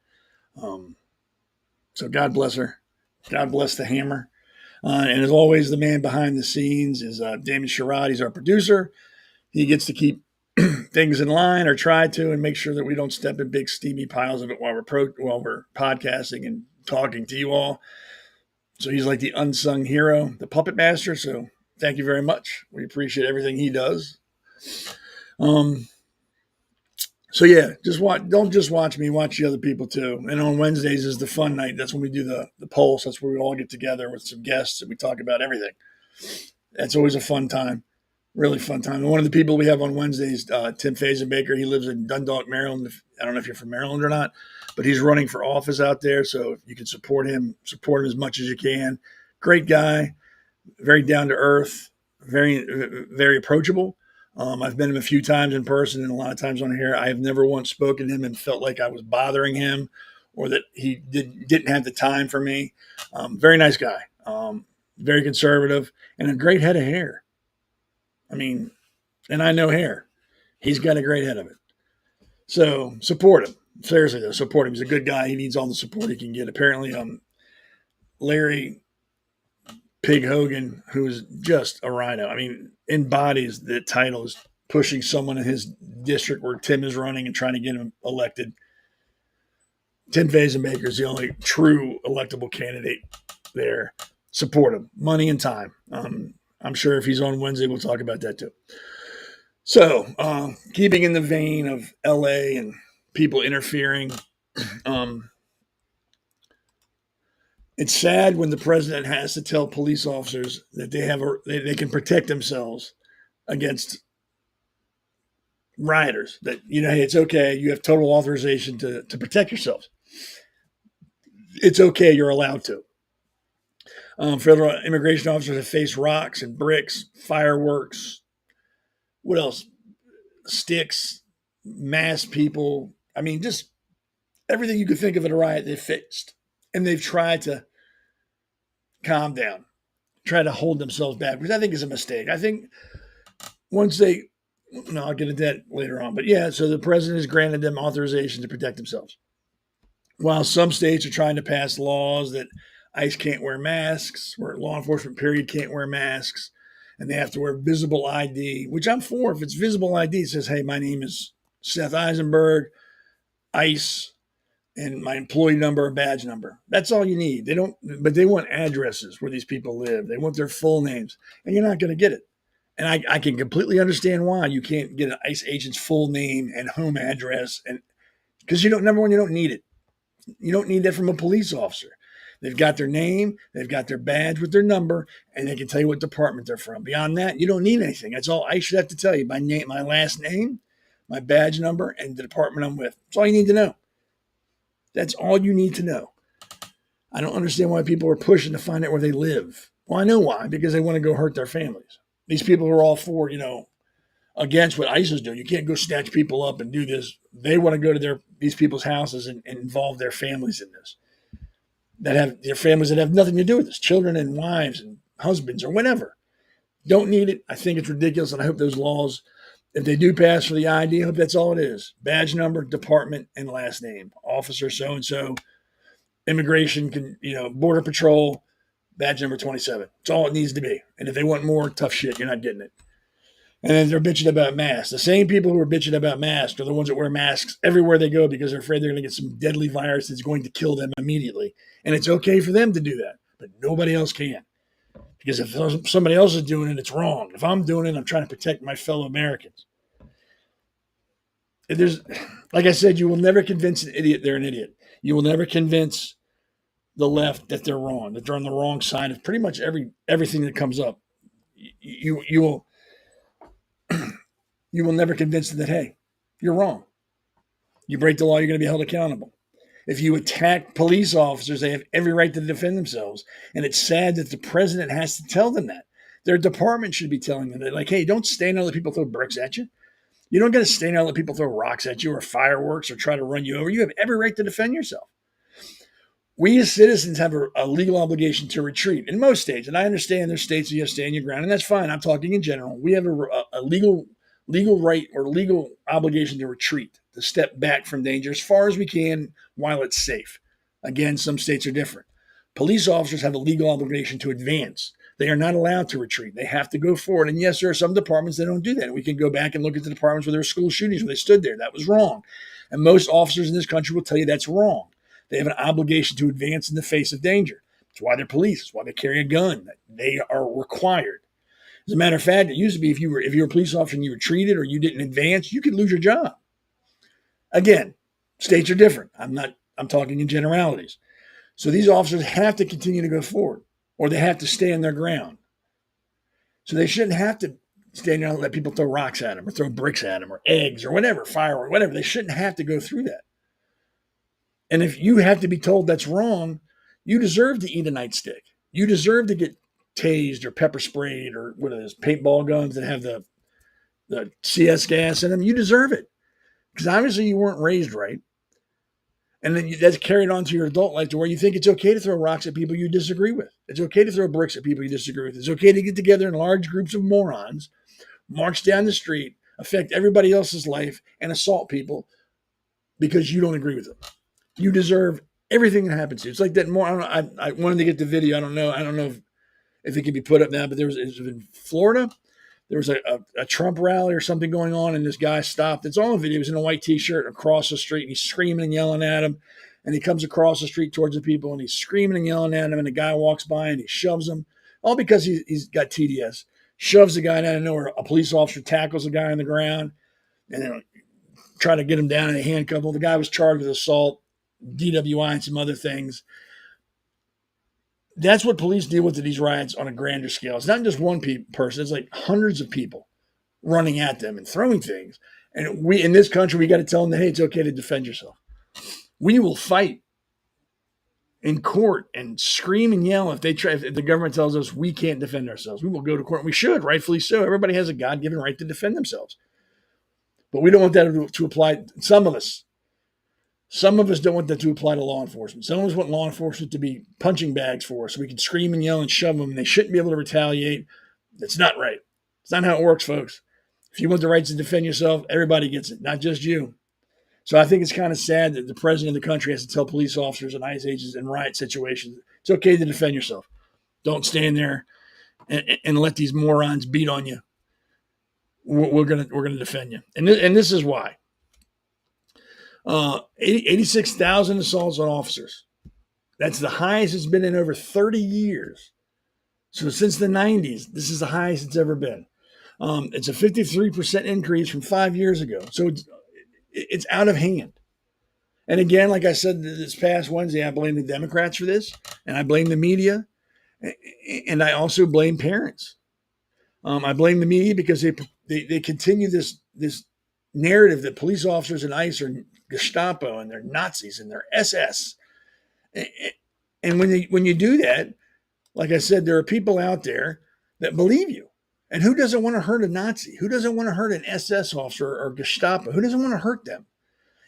So God bless her. God bless the Hammer. And as always, the man behind the scenes is Damon Sherrod. He's our producer. He gets to keep things in line, or try to, and make sure that we don't step in big steamy piles of it while we're podcasting and talking to you all. So he's like the unsung hero, the puppet master. So thank you very much. We appreciate everything he does. So yeah, don't just watch me, watch the other people too. And on Wednesdays is the fun night. That's when we do the pulse. That's where we all get together with some guests and we talk about everything. That's always a fun time, really fun time. And one of the people we have on Wednesdays, Tim Fazenbaker. He lives in Dundalk, Maryland. I don't know if you're from Maryland or not, but he's running for office out there. So if you can support him as much as you can. Great guy, very down to earth, very, very approachable. I've met him a few times in person and a lot of times on here. I have never once spoken to him and felt like I was bothering him or that he didn't have the time for me. Very nice guy, very conservative, and a great head of hair. I mean, and I know hair. He's got a great head of it. So support him. Seriously, though, support him. He's a good guy. He needs all the support he can get. Apparently, Larry Pig Hogan, who is just a rhino. I mean, embodies the title, is pushing someone in his district where Tim is running and trying to get him elected. Tim Fazenbaker is the only true electable candidate there. Support him. Money and time. I'm sure if he's on Wednesday, we'll talk about that too. So, keeping in the vein of LA and people interfering, it's sad when the president has to tell police officers that they can protect themselves against rioters. That, hey, it's okay. You have total authorization to protect yourselves. It's okay. You're allowed to. Federal immigration officers have faced rocks and bricks, fireworks. What else? Sticks, mass people. I mean, just everything you could think of at a riot, they've faced. And they've tried to calm down, try to hold themselves back, which I think is a mistake. I think I'll get into that later on. But yeah, so the president has granted them authorization to protect themselves. While some states are trying to pass laws that ICE can't wear masks, or law enforcement period can't wear masks, and they have to wear visible ID, which I'm for. If it's visible ID, it says, hey, my name is Seth Eisenberg, ICE, and my employee number or badge number. That's all you need. But they want addresses where these people live. They want their full names, and you're not going to get it. And I can completely understand why you can't get an ICE agent's full name and home address, and because number one, you don't need it. You don't need that from a police officer. They've got their name, they've got their badge with their number, and they can tell you what department they're from. Beyond that, you don't need anything. That's all I should have to tell you. My name, my last name, my badge number, and the department I'm with. That's all you need to know. That's all you need to know. I don't understand why people are pushing to find out where they live. Well, I know why, because they want to go hurt their families. These people are all for, against what ICE is doing. You can't go snatch people up and do this. They want to go to these people's houses and involve their families in this. That have their families that have nothing to do with this, children and wives and husbands or whatever. Don't need it. I think it's ridiculous, and I hope those laws, if they do pass for the ID, I hope that's all it is. Badge number, department, and last name. Officer so-and-so, immigration, border patrol, badge number 27. It's all it needs to be. And if they want more, tough shit, you're not getting it. And then they're bitching about masks. The same people who are bitching about masks are the ones that wear masks everywhere they go because they're afraid they're going to get some deadly virus that's going to kill them immediately. And it's okay for them to do that, but nobody else can. Because if somebody else is doing it, it's wrong. If I'm doing it, I'm trying to protect my fellow Americans. Like I said, you will never convince an idiot they're an idiot. You will never convince the left that they're wrong, that they're on the wrong side of pretty much everything that comes up. You will never convince them that, hey, you're wrong. You break the law, you're going to be held accountable. If you attack police officers, they have every right to defend themselves. And it's sad that the president has to tell them that. Their department should be telling them that, like, hey, don't stand there and let people throw bricks at you. You don't got to stand there and let people throw rocks at you or fireworks or try to run you over. You have every right to defend yourself. We as citizens have a legal obligation to retreat in most states. And I understand there's states where you have to stand your ground, and that's fine. I'm talking in general. We have a legal right or legal obligation to retreat, to step back from danger as far as we can while it's safe. Again, some states are different. Police officers have a legal obligation to advance. They are not allowed to retreat. They have to go forward. And yes, there are some departments that don't do that. We can go back and look at the departments where there were school shootings, where they stood there. That was wrong. And most officers in this country will tell you that's wrong. They have an obligation to advance in the face of danger. That's why they're police. That's why they carry a gun. They are required. As a matter of fact, it used to be if you were a police officer and you retreated or you didn't advance, you could lose your job. Again, states are different. I'm talking in generalities. So these officers have to continue to go forward, or they have to stand their ground. So they shouldn't have to stand there and let people throw rocks at them or throw bricks at them or eggs or whatever, firework, whatever. They shouldn't have to go through that. And if you have to be told that's wrong, you deserve to eat a nightstick. You deserve to get tased or pepper sprayed or what are those paintball guns that have the CS gas in them. You deserve it because obviously you weren't raised right. And then that's carried on to your adult life to where you think it's okay to throw rocks at people you disagree with. It's okay to throw bricks at people you disagree with. It's okay to get together in large groups of morons, march down the street, affect everybody else's life, and assault people because you don't agree with them. You deserve everything that happens to you. It's like that more. I wanted to get the video. I don't know if it can be put up now, but it was in Florida. There was a Trump rally or something going on, and this guy stopped. It's all in video. He was in a white T-shirt across the street, and he's screaming and yelling at him. And he comes across the street towards the people, and he's screaming and yelling at him. And the guy walks by, and he shoves him, all because he's got TDS. Shoves the guy out of nowhere. A police officer tackles the guy on the ground, and then try to get him down in a handcuff. Well, the guy was charged with assault, DWI, and some other things. That's what police deal with at these riots on a grander scale. It's not just one person. It's like hundreds of people running at them and throwing things. And we, in this country, we got to tell them that, hey, it's okay to defend yourself. We will fight in court and scream and yell if the government tells us we can't defend ourselves. We will go to court, and we should, rightfully so. Everybody has a God-given right to defend themselves. But we don't want that to apply. Some of us don't want that to apply to law enforcement. Some of us want law enforcement to be punching bags for us so we can scream and yell and shove them. And they shouldn't be able to retaliate. That's not right. It's not how it works, folks. If you want the right to defend yourself, everybody gets it, not just you. So I think it's kind of sad that the president of the country has to tell police officers and ICE agents in riot situations, it's okay to defend yourself. Don't stand there and let these morons beat on you. We're gonna defend you. And this is why. 86,000 assaults on officers. That's the highest it's been in over 30 years. So since the 90s, this is the highest it's ever been. It's a 53% increase from 5 years ago. So it's out of hand. And again, like I said this past Wednesday, I blame the Democrats for this, and I blame the media, and I also blame parents. I blame the media because they continue this narrative that police officers and ICE are Gestapo and they're Nazis and they're SS. And when you do that, like I said, there are people out there that believe you. And who doesn't want to hurt a Nazi? Who doesn't want to hurt an SS officer or Gestapo? Who doesn't want to hurt them?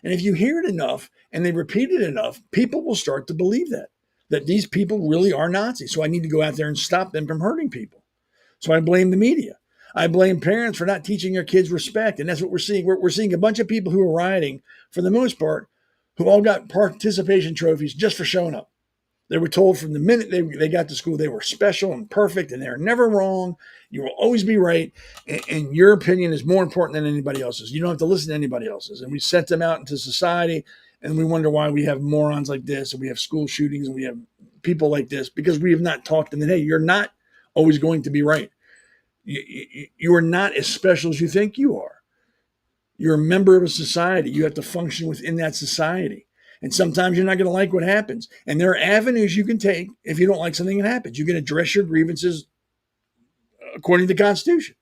And if you hear it enough and they repeat it enough, people will start to believe that these people really are Nazis. So I need to go out there and stop them from hurting people. So I blame the media. I blame parents for not teaching their kids respect. And that's what we're seeing. We're seeing a bunch of people who are rioting, for the most part, who all got participation trophies just for showing up. They were told from the minute they got to school they were special and perfect and they're never wrong. You will always be right. And your opinion is more important than anybody else's. You don't have to listen to anybody else's. And we sent them out into society and we wonder why we have morons like this and we have school shootings and we have people like this because we have not taught them that, hey, you're not always going to be right. You are not as special as you think you are. You're a member of a society. You have to function within that society. And sometimes you're not going to like what happens. And there are avenues you can take if you don't like something that happens. You can address your grievances according to the Constitution.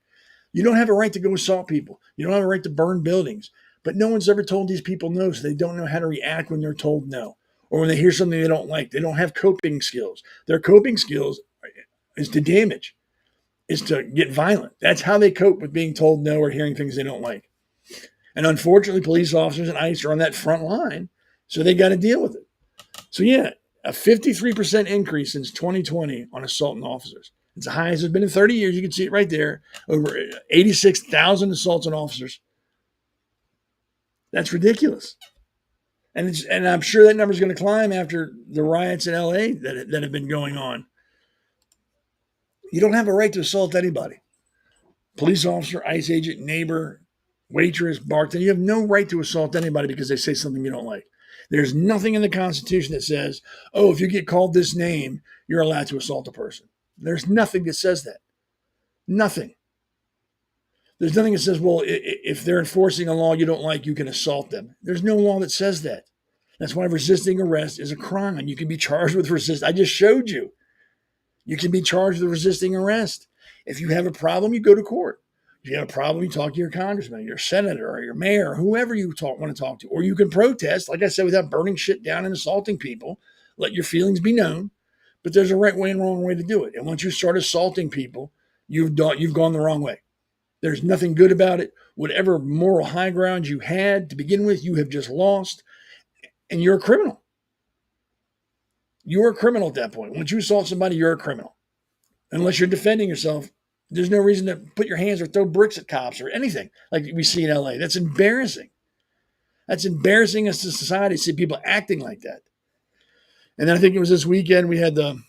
You don't have a right to go assault people. You don't have a right to burn buildings. But no one's ever told these people no, so they don't know how to react when they're told no. Or when they hear something they don't like. They don't have coping skills. Their coping skills is to damage, is to get violent. That's how they cope with being told no or hearing things they don't like. And unfortunately, police officers and ICE are on that front line. So they got to deal with it. So yeah, a 53% increase since 2020 on assaulting officers. It's the highest it's been in 30 years. You can see it right there. Over 86,000 assaults on officers. That's ridiculous. And I'm sure that number is going to climb after the riots in LA that have been going on. You don't have a right to assault anybody. Police officer, ICE agent, neighbor, waitress, bartender. You have no right to assault anybody because they say something you don't like. There's nothing in the Constitution that says, oh, if you get called this name, you're allowed to assault a person. There's nothing that says that. Nothing. There's nothing that says, well, if they're enforcing a law you don't like, you can assault them. There's no law that says that. That's why resisting arrest is a crime. You can be charged with resist. I just showed you. You can be charged with resisting arrest. If you have a problem, you go to court. If you have a problem, you talk to your congressman, your senator, or your mayor, or whoever you want to talk to. Or you can protest, like I said, without burning shit down and assaulting people. Let your feelings be known. But there's a right way and wrong way to do it. And once you start assaulting people, you've gone the wrong way. There's nothing good about it. Whatever moral high ground you had to begin with, you have just lost. And you're a criminal. You're a criminal at that point. Once you assault somebody, you're a criminal. Unless you're defending yourself, there's no reason to put your hands or throw bricks at cops or anything like we see in LA. That's embarrassing. That's embarrassing as a society to see people acting like that. And then I think it was this weekend we had the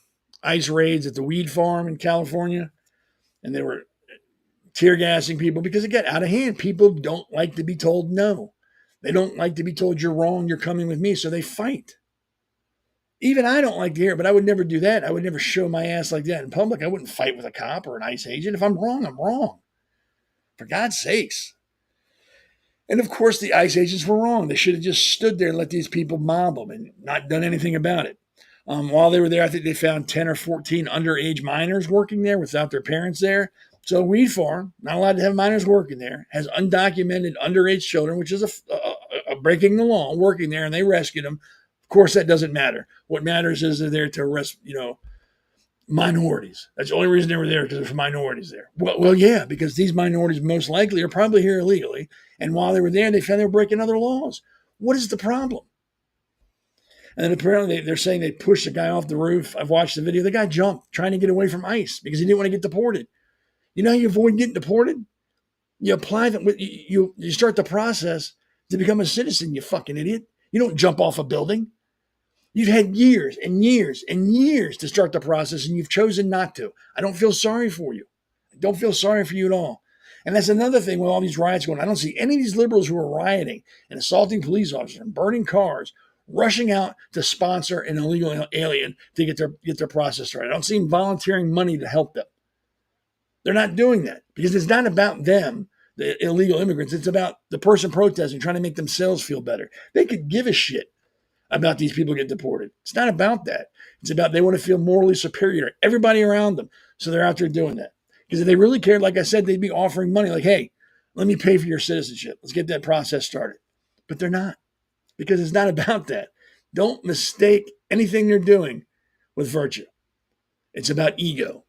ICE raids at the weed farm in California, and they were tear gassing people because it got out of hand. People don't like to be told no. They don't like to be told you're wrong, you're coming with me, so they fight. Even I don't like to hear it, but I would never do that. I would never show my ass like that in public. I wouldn't fight with a cop or an ICE agent. If I'm wrong, I'm wrong. For God's sakes. And of course, the ICE agents were wrong. They should have just stood there and let these people mob them and not done anything about it. While they were there, I think they found 10 or 14 underage minors working there without their parents there. So a weed farm, not allowed to have minors working there, has undocumented underage children, which is a breaking the law, working there, and they rescued them. Of course, that doesn't matter. What matters is they're there to arrest, minorities. That's the only reason they were there, because there's minorities there. Well, yeah, because these minorities most likely are probably here illegally. And while they were there, they found they were breaking other laws. What is the problem? And then apparently they're saying they pushed a guy off the roof. I've watched the video. The guy jumped trying to get away from ICE because he didn't want to get deported. You know how you avoid getting deported? You apply them. You start the process to become a citizen, you fucking idiot. You don't jump off a building. You've had years and years and years to start the process, and you've chosen not to. I don't feel sorry for you. I don't feel sorry for you at all. And that's another thing with all these riots going on. I don't see any of these liberals who are rioting and assaulting police officers and burning cars rushing out to sponsor an illegal alien to get their process started. I don't see them volunteering money to help them. They're not doing that because it's not about them, the illegal immigrants. It's about the person protesting, trying to make themselves feel better. They could give a shit about these people get deported. It's not about that. It's about they want to feel morally superior to everybody around them. So they're out there doing that. Because if they really cared, like I said, they'd be offering money like, hey, let me pay for your citizenship. Let's get that process started. But they're not, because it's not about that. Don't mistake anything they're doing with virtue. It's about ego.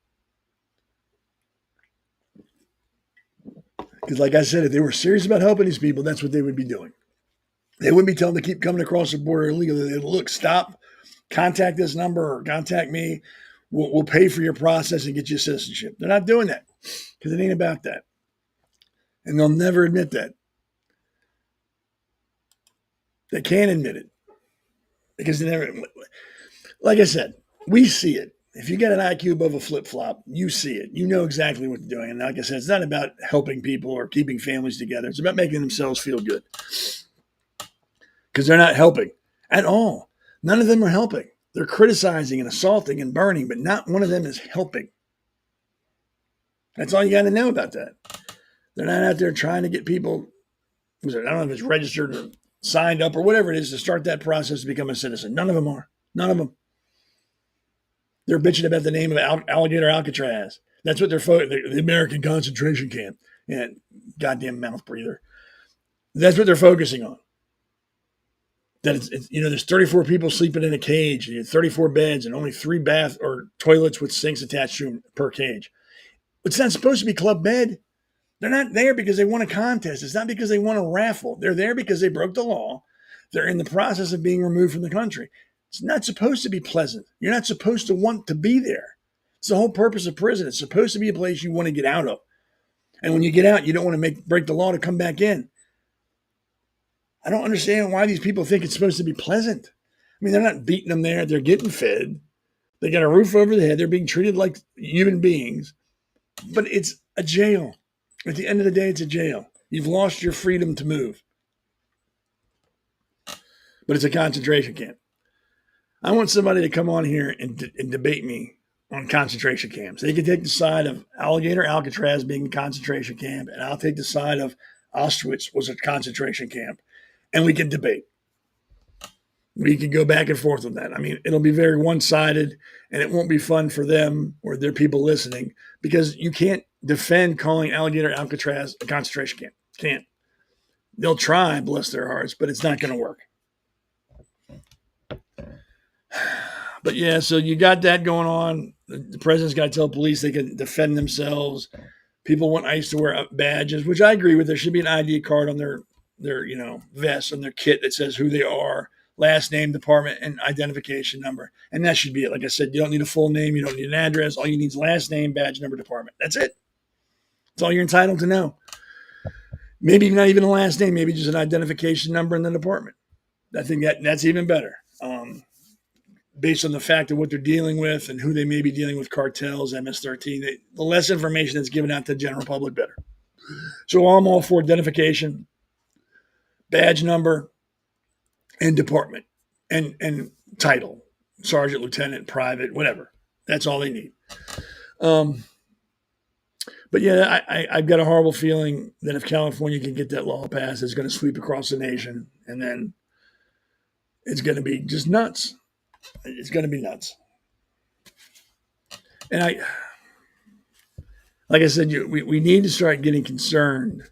Because like I said, if they were serious about helping these people, that's what they would be doing. They wouldn't be telling them to keep coming across the border illegally. They'd look, stop, contact this number or contact me. We'll pay for your process and get you citizenship. They're not doing that because it ain't about that. And they'll never admit that. They can't admit it because they never, like I said, we see it. If you get an IQ above a flip-flop, you see it. You know exactly what they're doing. And like I said, it's not about helping people or keeping families together. It's about making themselves feel good because they're not helping at all. None of them are helping. They're criticizing and assaulting and burning, but not one of them is helping. That's all you got to know about that. They're not out there trying to get people, I don't know if it's registered or signed up or whatever it is to start that process to become a citizen. None of them are. None of them. They're bitching about the name of Alligator Alcatraz. That's what they're the American concentration camp. And goddamn mouth breather. That's what they're focusing on. That it's there's 34 people sleeping in a cage, and 34 beds, and only 3 bath or toilets with sinks attached to them per cage. It's not supposed to be Club Med. They're not there because they won a contest. It's not because they won a raffle. They're there because they broke the law. They're in the process of being removed from the country. It's not supposed to be pleasant. You're not supposed to want to be there. It's the whole purpose of prison. It's supposed to be a place you want to get out of. And when you get out, you don't want to break the law to come back in. I don't understand why these people think it's supposed to be pleasant. I mean, they're not beating them there. They're getting fed. They got a roof over their head. They're being treated like human beings. But it's a jail. At the end of the day, it's a jail. You've lost your freedom to move. But it's a concentration camp. I want somebody to come on here and debate me on concentration camps. They can take the side of Alligator Alcatraz being a concentration camp, and I'll take the side of Auschwitz was a concentration camp. And we can debate. We can go back and forth on that. I mean, it'll be very one-sided, and it won't be fun for them or their people listening because you can't defend calling Alligator Alcatraz a concentration camp. Can't. They'll try, bless their hearts, but it's not going to work. But yeah, so you got that going on. The president's got to tell police they can defend themselves. People want ICE to wear badges, which I agree with. There should be an ID card on their vest, on their kit that says who they are, last name, department, and identification number. And that should be it. Like I said, you don't need a full name. You don't need an address. All you need is last name, badge number, department. That's it. That's all you're entitled to know. Maybe not even a last name. Maybe just an identification number in the department. I think that's even better. Based on the fact of what they're dealing with and who they may be dealing with, cartels, MS-13, the less information that's given out to the general public, better. So I'm all for identification, badge number, and department, and title, sergeant, lieutenant, private, whatever. That's all they need. But yeah, I've got a horrible feeling that if California can get that law passed, it's going to sweep across the nation, and then it's going to be just nuts. It's going to be nuts. And like I said, we need to start getting concerned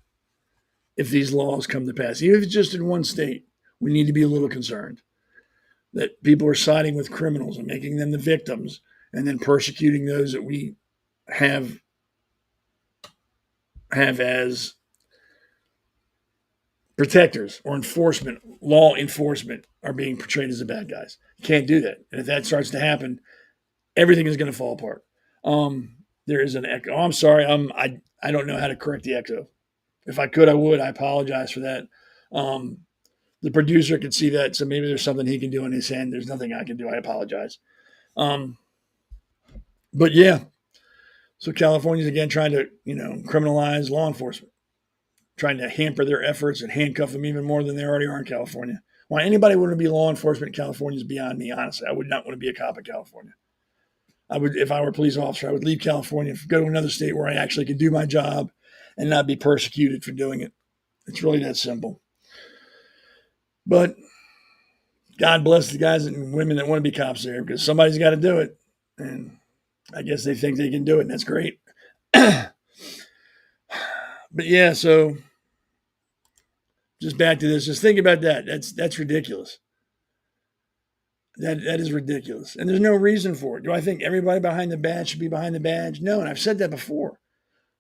if these laws come to pass. Even if it's just in one state, we need to be a little concerned that people are siding with criminals and making them the victims and then persecuting those that we have as protectors or law enforcement are being portrayed as the bad guys. You can't do that. And if that starts to happen, everything is going to fall apart. There is an echo. Oh, I'm sorry. I don't know how to correct the echo. If I could, I would. I apologize for that. The producer could see that, so maybe there's something he can do on his end. There's nothing I can do. I apologize. But yeah, So California's again trying to, criminalize law enforcement, trying to hamper their efforts and handcuff them even more than they already are in California. Why anybody would want to be law enforcement in California is beyond me, honestly. I would not want to be a cop in California. If I were a police officer, I would leave California, go to another state where I actually could do my job and not be persecuted for doing it. It's really that simple. But God bless the guys and women that want to be cops there, because somebody's got to do it. And I guess they think they can do it, and that's great. But yeah, so just back to this. Just think about that. That's ridiculous. That is ridiculous. And there's no reason for it. Do I think everybody behind the badge should be behind the badge? No, and I've said that before.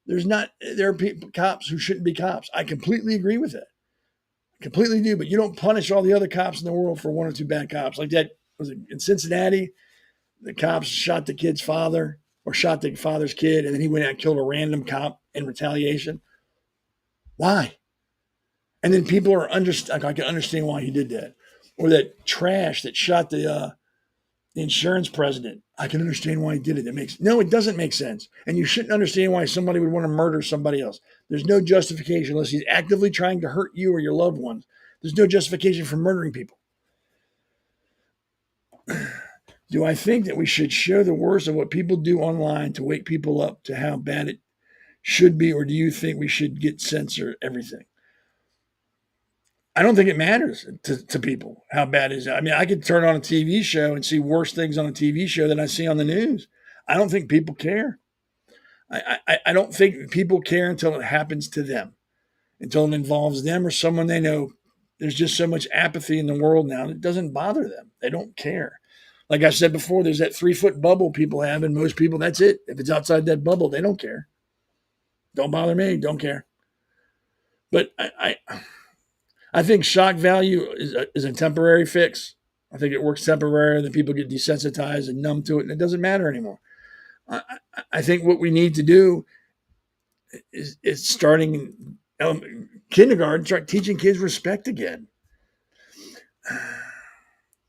There are cops who shouldn't be cops. I completely agree with that. Completely do, but you don't punish all the other cops in the world for one or two bad cops. Like that, was it in Cincinnati? The cops shot the kid's father, or shot the father's kid, and then he went out and killed a random cop in retaliation. Why? And then people are I can understand why he did that. Or that trash that shot the insurance president. I can understand why he did it. It doesn't make sense. And you shouldn't understand why somebody would want to murder somebody else. There's no justification unless he's actively trying to hurt you or your loved ones. There's no justification for murdering people. Do I think that we should show the worst of what people do online to wake people up to how bad it should be, or do you think we should censor everything? I don't think it matters to people how bad it is. I mean, I could turn on a TV show and see worse things on a TV show than I see on the news. I don't think people care. I don't think people care until it happens to them, until it involves them or someone they know. There's just so much apathy in the world now that it doesn't bother them. They don't care. Like I said before, there's that 3-foot bubble people have, and most people, that's it. If it's outside that bubble, they don't care. Don't bother me. Don't care. But I think shock value is a temporary fix. I think it works temporarily. Then people get desensitized and numb to it, and it doesn't matter anymore. I think what we need to do is starting kindergarten, start teaching kids respect again.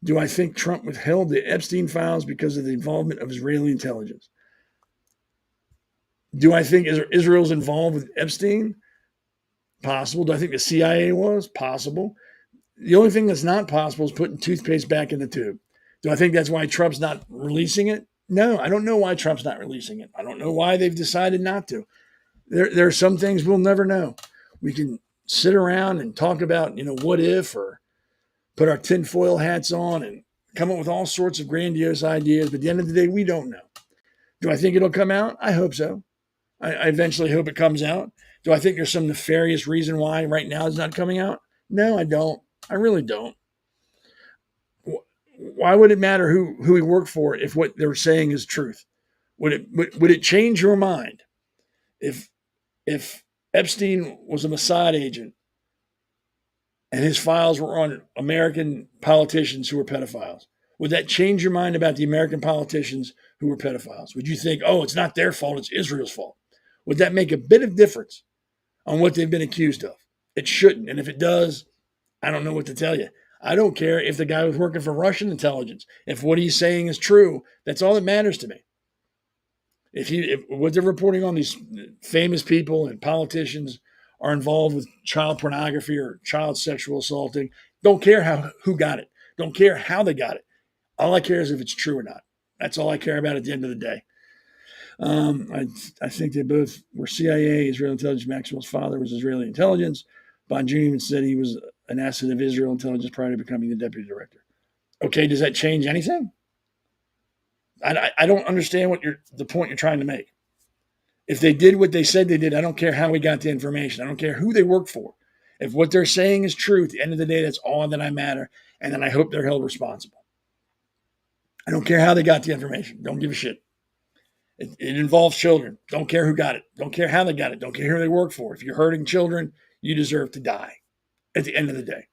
Do I think Trump withheld the Epstein files because of the involvement of Israeli intelligence? Do I think Israel's involved with Epstein? Possible. Do I think the CIA was? Possible. The only thing that's not possible is putting toothpaste back in the tube. Do I think that's why Trump's not releasing it? No, I don't know why Trump's not releasing it. I don't know why they've decided not to. There are some things we'll never know. We can sit around and talk about, what if, or put our tinfoil hats on and come up with all sorts of grandiose ideas. But at the end of the day, we don't know. Do I think it'll come out? I hope so. I eventually hope it comes out. Do I think there's some nefarious reason why right now it's not coming out? No, I don't. I really don't. Why would it matter who we work for if what they're saying is truth? Would it change your mind if Epstein was a Mossad agent and his files were on American politicians who were pedophiles? Would that change your mind about the American politicians who were pedophiles? Would you think, oh, it's not their fault, it's Israel's fault? Would that make a bit of difference on what they've been accused of? It shouldn't. And if it does, I don't know what to tell you. I don't care if the guy was working for Russian intelligence. If what he's saying is true, that's all that matters to me. If what they're reporting on these famous people and politicians are involved with child pornography or child sexual assaulting, don't care who got it. Don't care how they got it. All I care is if it's true or not. That's all I care about at the end of the day. I think they both were CIA. Israel intelligence. Maxwell's father was Israeli intelligence. Bonjour even said he was an asset of Israel intelligence prior to becoming the deputy director. Okay, does that change anything? I don't understand the point you're trying to make. If they did what they said they did, I don't care how we got the information. I don't care who they work for. If what they're saying is true, at the end of the day, that's all that I matter. And then I hope they're held responsible. I don't care how they got the information. Don't give a shit. It involves children. Don't care who got it. Don't care how they got it. Don't care who they work for. If you're hurting children, you deserve to die at the end of the day.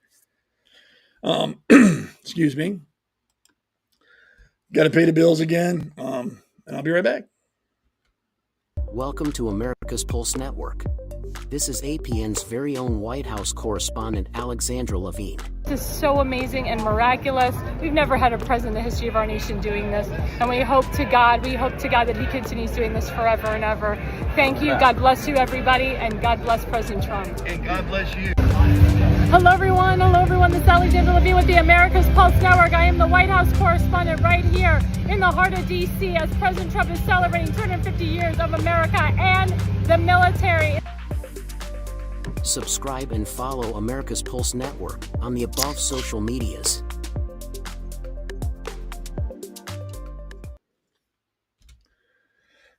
Excuse me. Got to pay the bills again. And I'll be right back. Welcome to America's Pulse Network. This is APN's very own White House correspondent, Alexandra Levine. This is so amazing and miraculous. We've never had a president in the history of our nation doing this. And we hope to God that he continues doing this forever and ever. Thank you. God bless you, everybody. And God bless President Trump. And God bless you. Hello, everyone. This is Alexander Levine with the America's Pulse Network. I am the White House correspondent right here in the heart of D.C. as President Trump is celebrating 250 years of America and the military. Subscribe and follow America's Pulse Network on the above social medias.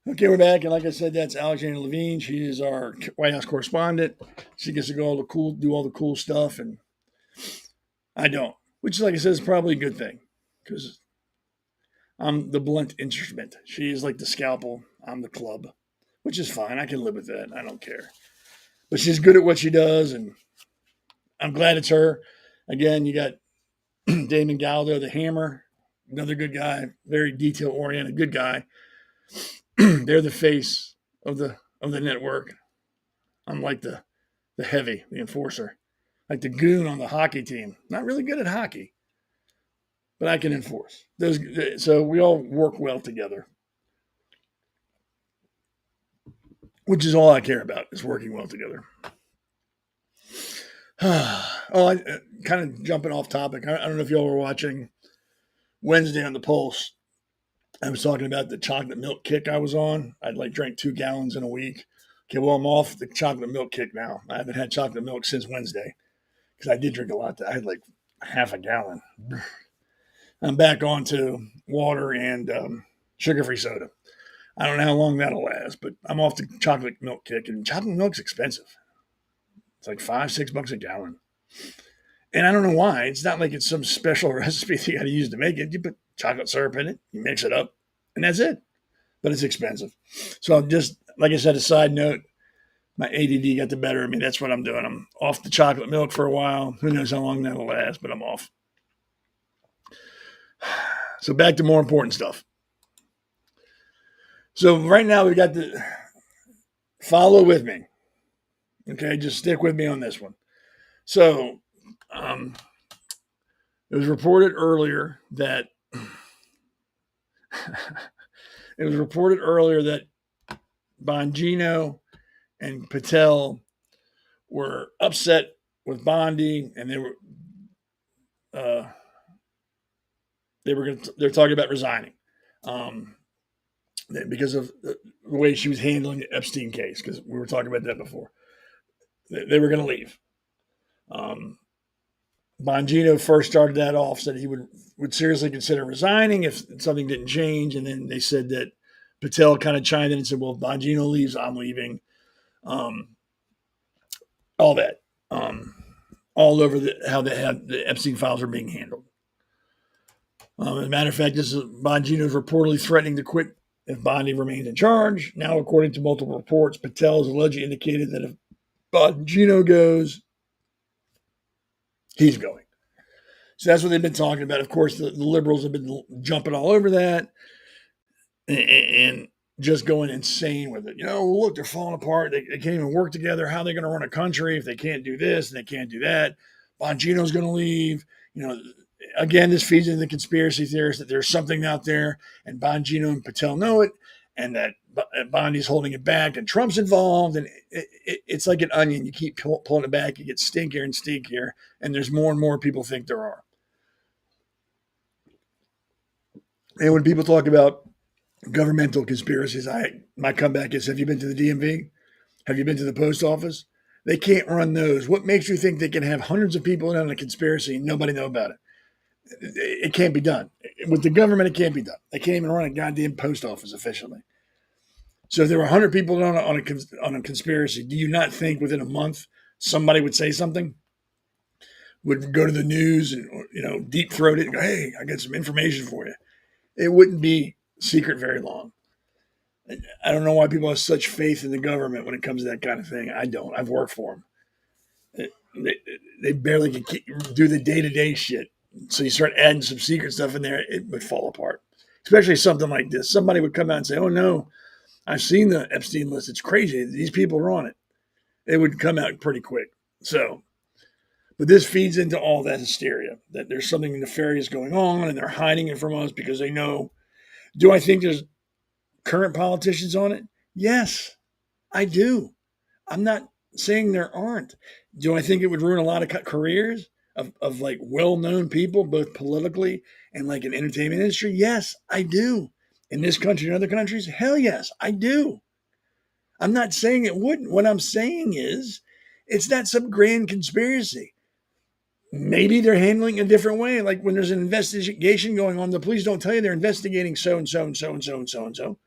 Okay, we're back, and like I said, that's Alexander Levine. She is our White House correspondent. She gets to do all the cool stuff, and I don't. Which, like I said, is probably a good thing, because I'm the blunt instrument. She is like the scalpel. I'm the club, which is fine. I can live with that. I don't care. But she's good at what she does, and I'm glad it's her. Again, you got Damon Galdo, the Hammer, another good guy, very detail-oriented, good guy. They're the face of the network. I'm like the heavy, the enforcer, like the goon on the hockey team. Not really good at hockey, but I can enforce. So we all work well together, which is all I care about, is working well together. I kind of jumping off topic. I don't know if y'all were watching Wednesday on the Pulse. I was talking about the chocolate milk kick I was on. I'd drank 2 gallons in a week. Okay, well, I'm off the chocolate milk kick now. I haven't had chocolate milk since Wednesday because I did drink a lot. I had half a gallon. I'm back onto water and sugar-free soda. I don't know how long that'll last, but I'm off the chocolate milk kick, and chocolate milk's expensive. It's like $5-6 a gallon. And I don't know why. It's not like it's some special recipe that you got to use to make it. You put chocolate syrup in it, you mix it up, and that's it. But it's expensive. So I'm just, like I said, a side note, my ADD got the better of me. That's what I'm doing. I'm off the chocolate milk for a while. Who knows how long that'll last, but I'm off. So back to more important stuff. So right now we got the follow with me. Okay, just stick with me on this one. So it was reported earlier that Bongino and Patel were upset with Bondi, and they're talking about resigning because of the way she was handling the Epstein case. Because we were talking about that before. They were going to leave. Bongino first started that off, said he would seriously consider resigning if something didn't change. And then they said that Patel kind of chimed in and said, well, if Bongino leaves, I'm leaving. All that. All over how the Epstein files are being handled. As a matter of fact, Bongino is reportedly threatening to quit if Bondi remains in charge. Now, according to multiple reports, Patel has allegedly indicated that if Bongino goes, he's going. So that's what they've been talking about. Of course, the liberals have been jumping all over that and just going insane with it. Look, they're falling apart. They can't even work together. How are they going to run a country if they can't do this and they can't do that? Bongino's going to leave. Again, this feeds into the conspiracy theorists that there's something out there and Bongino and Patel know it, and that Bondi's holding it back and Trump's involved. And it's like an onion. You keep pulling it back. You get stinkier and stinkier. And there's more and more people think there are. And when people talk about governmental conspiracies, my comeback is, have you been to the DMV? Have you been to the post office? They can't run those. What makes you think they can have hundreds of people in on a conspiracy and nobody know about it? It can't be done. With the government, it can't be done. They can't even run a goddamn post office efficiently. So if there were 100 people on a conspiracy, do you not think within a month somebody would say something? Would go to the news and deep throat it and go, hey, I got some information for you. It wouldn't be secret very long. I don't know why people have such faith in the government when it comes to that kind of thing. I don't. I've worked for them. They barely can do the day-to-day shit. So you start adding some secret stuff in there, it would fall apart. Especially something like this. Somebody would come out and say, oh, no, I've seen the Epstein list. It's crazy. These people are on it. It would come out pretty quick. So, But this feeds into all that hysteria, that there's something nefarious going on and they're hiding it from us because they know. Do I think there's current politicians on it? Yes, I do. I'm not saying there aren't. Do I think it would ruin a lot of careers of like well-known people, both politically and like in entertainment industry? Yes, I do. In this country and other countries, hell yes, I do. I'm not saying it wouldn't. What I'm saying is it's not some grand conspiracy. Maybe they're handling it a different way. Like when there's an investigation going on, the police don't tell you they're investigating so and so and so and so and so and so.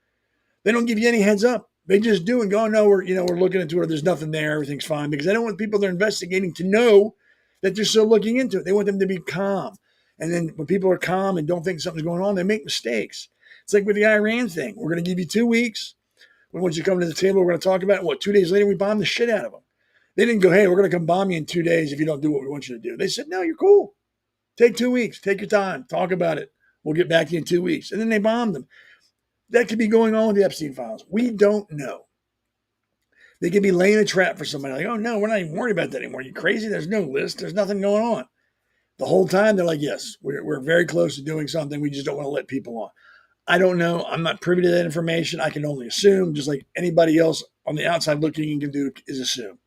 They don't give you any heads up. They just do and go, no, we're looking into it. There's nothing there. Everything's fine. Because they don't want people they're investigating to know that they're still looking into it. They want them to be calm. And then when people are calm and don't think something's going on, they make mistakes. It's like with the Iran thing. We're going to give you 2 weeks. We want you to come to the table. We're going to talk about it. What, 2 days later, we bombed the shit out of them. They didn't go, hey, we're going to come bomb you in 2 days if you don't do what we want you to do. They said, no, you're cool. Take 2 weeks. Take your time. Talk about it. We'll get back to you in 2 weeks. And then they bombed them. That could be going on with the Epstein files. We don't know. They could be laying a trap for somebody. Like, oh, no, we're not even worried about that anymore. Are you crazy? There's no list. There's nothing going on. The whole time, they're like, yes, we're very close to doing something. We just don't want to let people on. I don't know. I'm not privy to that information. I can only assume, just like anybody else on the outside looking can do is assume.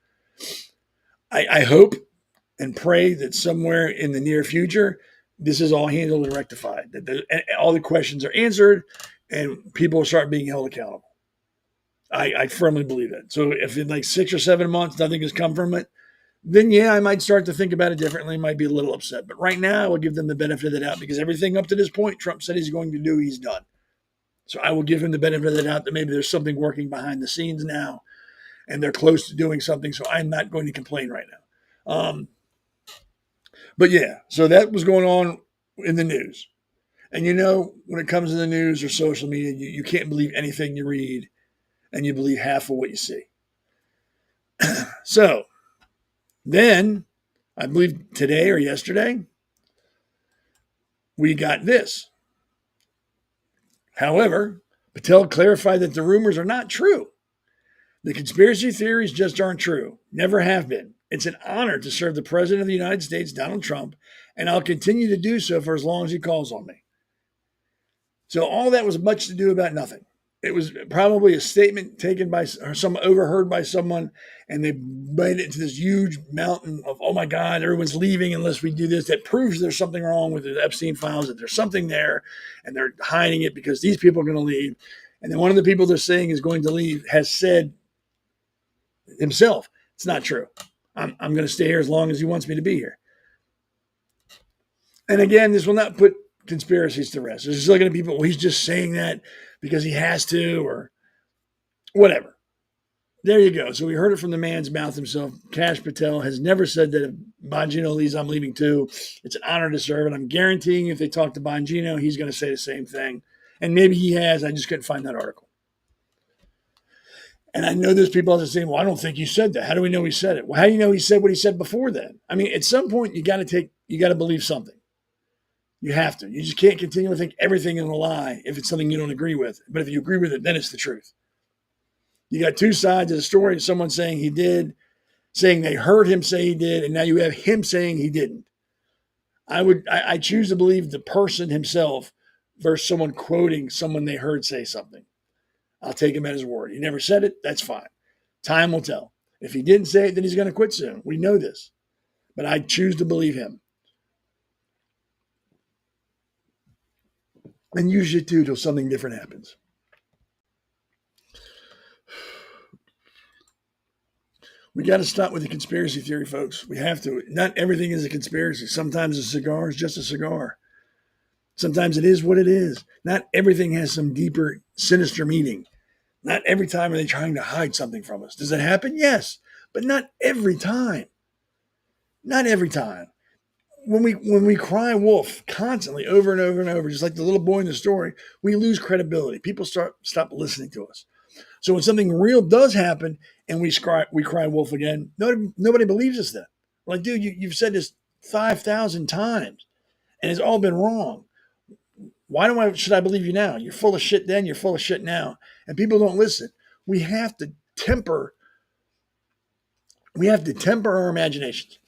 I hope and pray that somewhere in the near future, this is all handled and rectified, that all the questions are answered and people will start being held accountable. I firmly believe that. So if in like 6 or 7 months, nothing has come from it, then yeah, I might start to think about it differently. I might be a little upset. But right now, I will give them the benefit of the doubt because everything up to this point, Trump said he's going to do, he's done. So I will give him the benefit of the doubt that maybe there's something working behind the scenes now and they're close to doing something. So I'm not going to complain right now. But yeah, so that was going on in the news. And when it comes to the news or social media, you can't believe anything you read and you believe half of what you see. So then, I believe today or yesterday, we got this. However, Patel clarified that the rumors are not true. The conspiracy theories just aren't true. Never have been. It's an honor to serve the President of the United States, Donald Trump, and I'll continue to do so for as long as he calls on me. So all that was much to do about nothing. It was probably a statement taken by overheard by someone, and they made it to this huge mountain of, oh my God, everyone's leaving unless we do this. That proves there's something wrong with the Epstein files, that there's something there, and they're hiding it because these people are going to leave. And then one of the people they're saying is going to leave has said himself, it's not true. I'm going to stay here as long as he wants me to be here. And again, this will not put conspiracies to rest. There's just looking at people, well, he's just saying that because he has to or whatever. There you go. So we heard it from the man's mouth himself. Kash Patel has never said that if Bongino leaves, I'm leaving too. It's an honor to serve. And I'm guaranteeing if they talk to Bongino, he's going to say the same thing. And maybe he has. I just couldn't find that article. And I know there's people out there saying, well, I don't think you said that. How do we know he said it? Well, how do you know he said what he said before then? I mean, at some point, you got to believe something. You have to. You just can't continue to think everything is a lie if it's something you don't agree with. But if you agree with it, then it's the truth. You got two sides of the story. Someone saying he did, saying they heard him say he did, and now you have him saying he didn't. I choose to believe the person himself versus someone quoting someone they heard say something. I'll take him at his word. He never said it. That's fine. Time will tell. If he didn't say it, then he's going to quit soon. We know this. But I choose to believe him. And you should too till something different happens. We got to stop with the conspiracy theory, folks. We have to. Not everything is a conspiracy. Sometimes a cigar is just a cigar. Sometimes it is what it is. Not everything has some deeper, sinister meaning. Not every time are they trying to hide something from us. Does it happen? Yes, but not every time. Not every time. When we cry wolf constantly over and over and over, just like the little boy in the story, we lose credibility. People stop listening to us. So when something real does happen and we cry wolf again, nobody believes us then. We're like, dude, you've said this 5,000 times and it's all been wrong. Should I believe you now? You're full of shit then, you're full of shit now. And people don't listen. We have to temper our imaginations.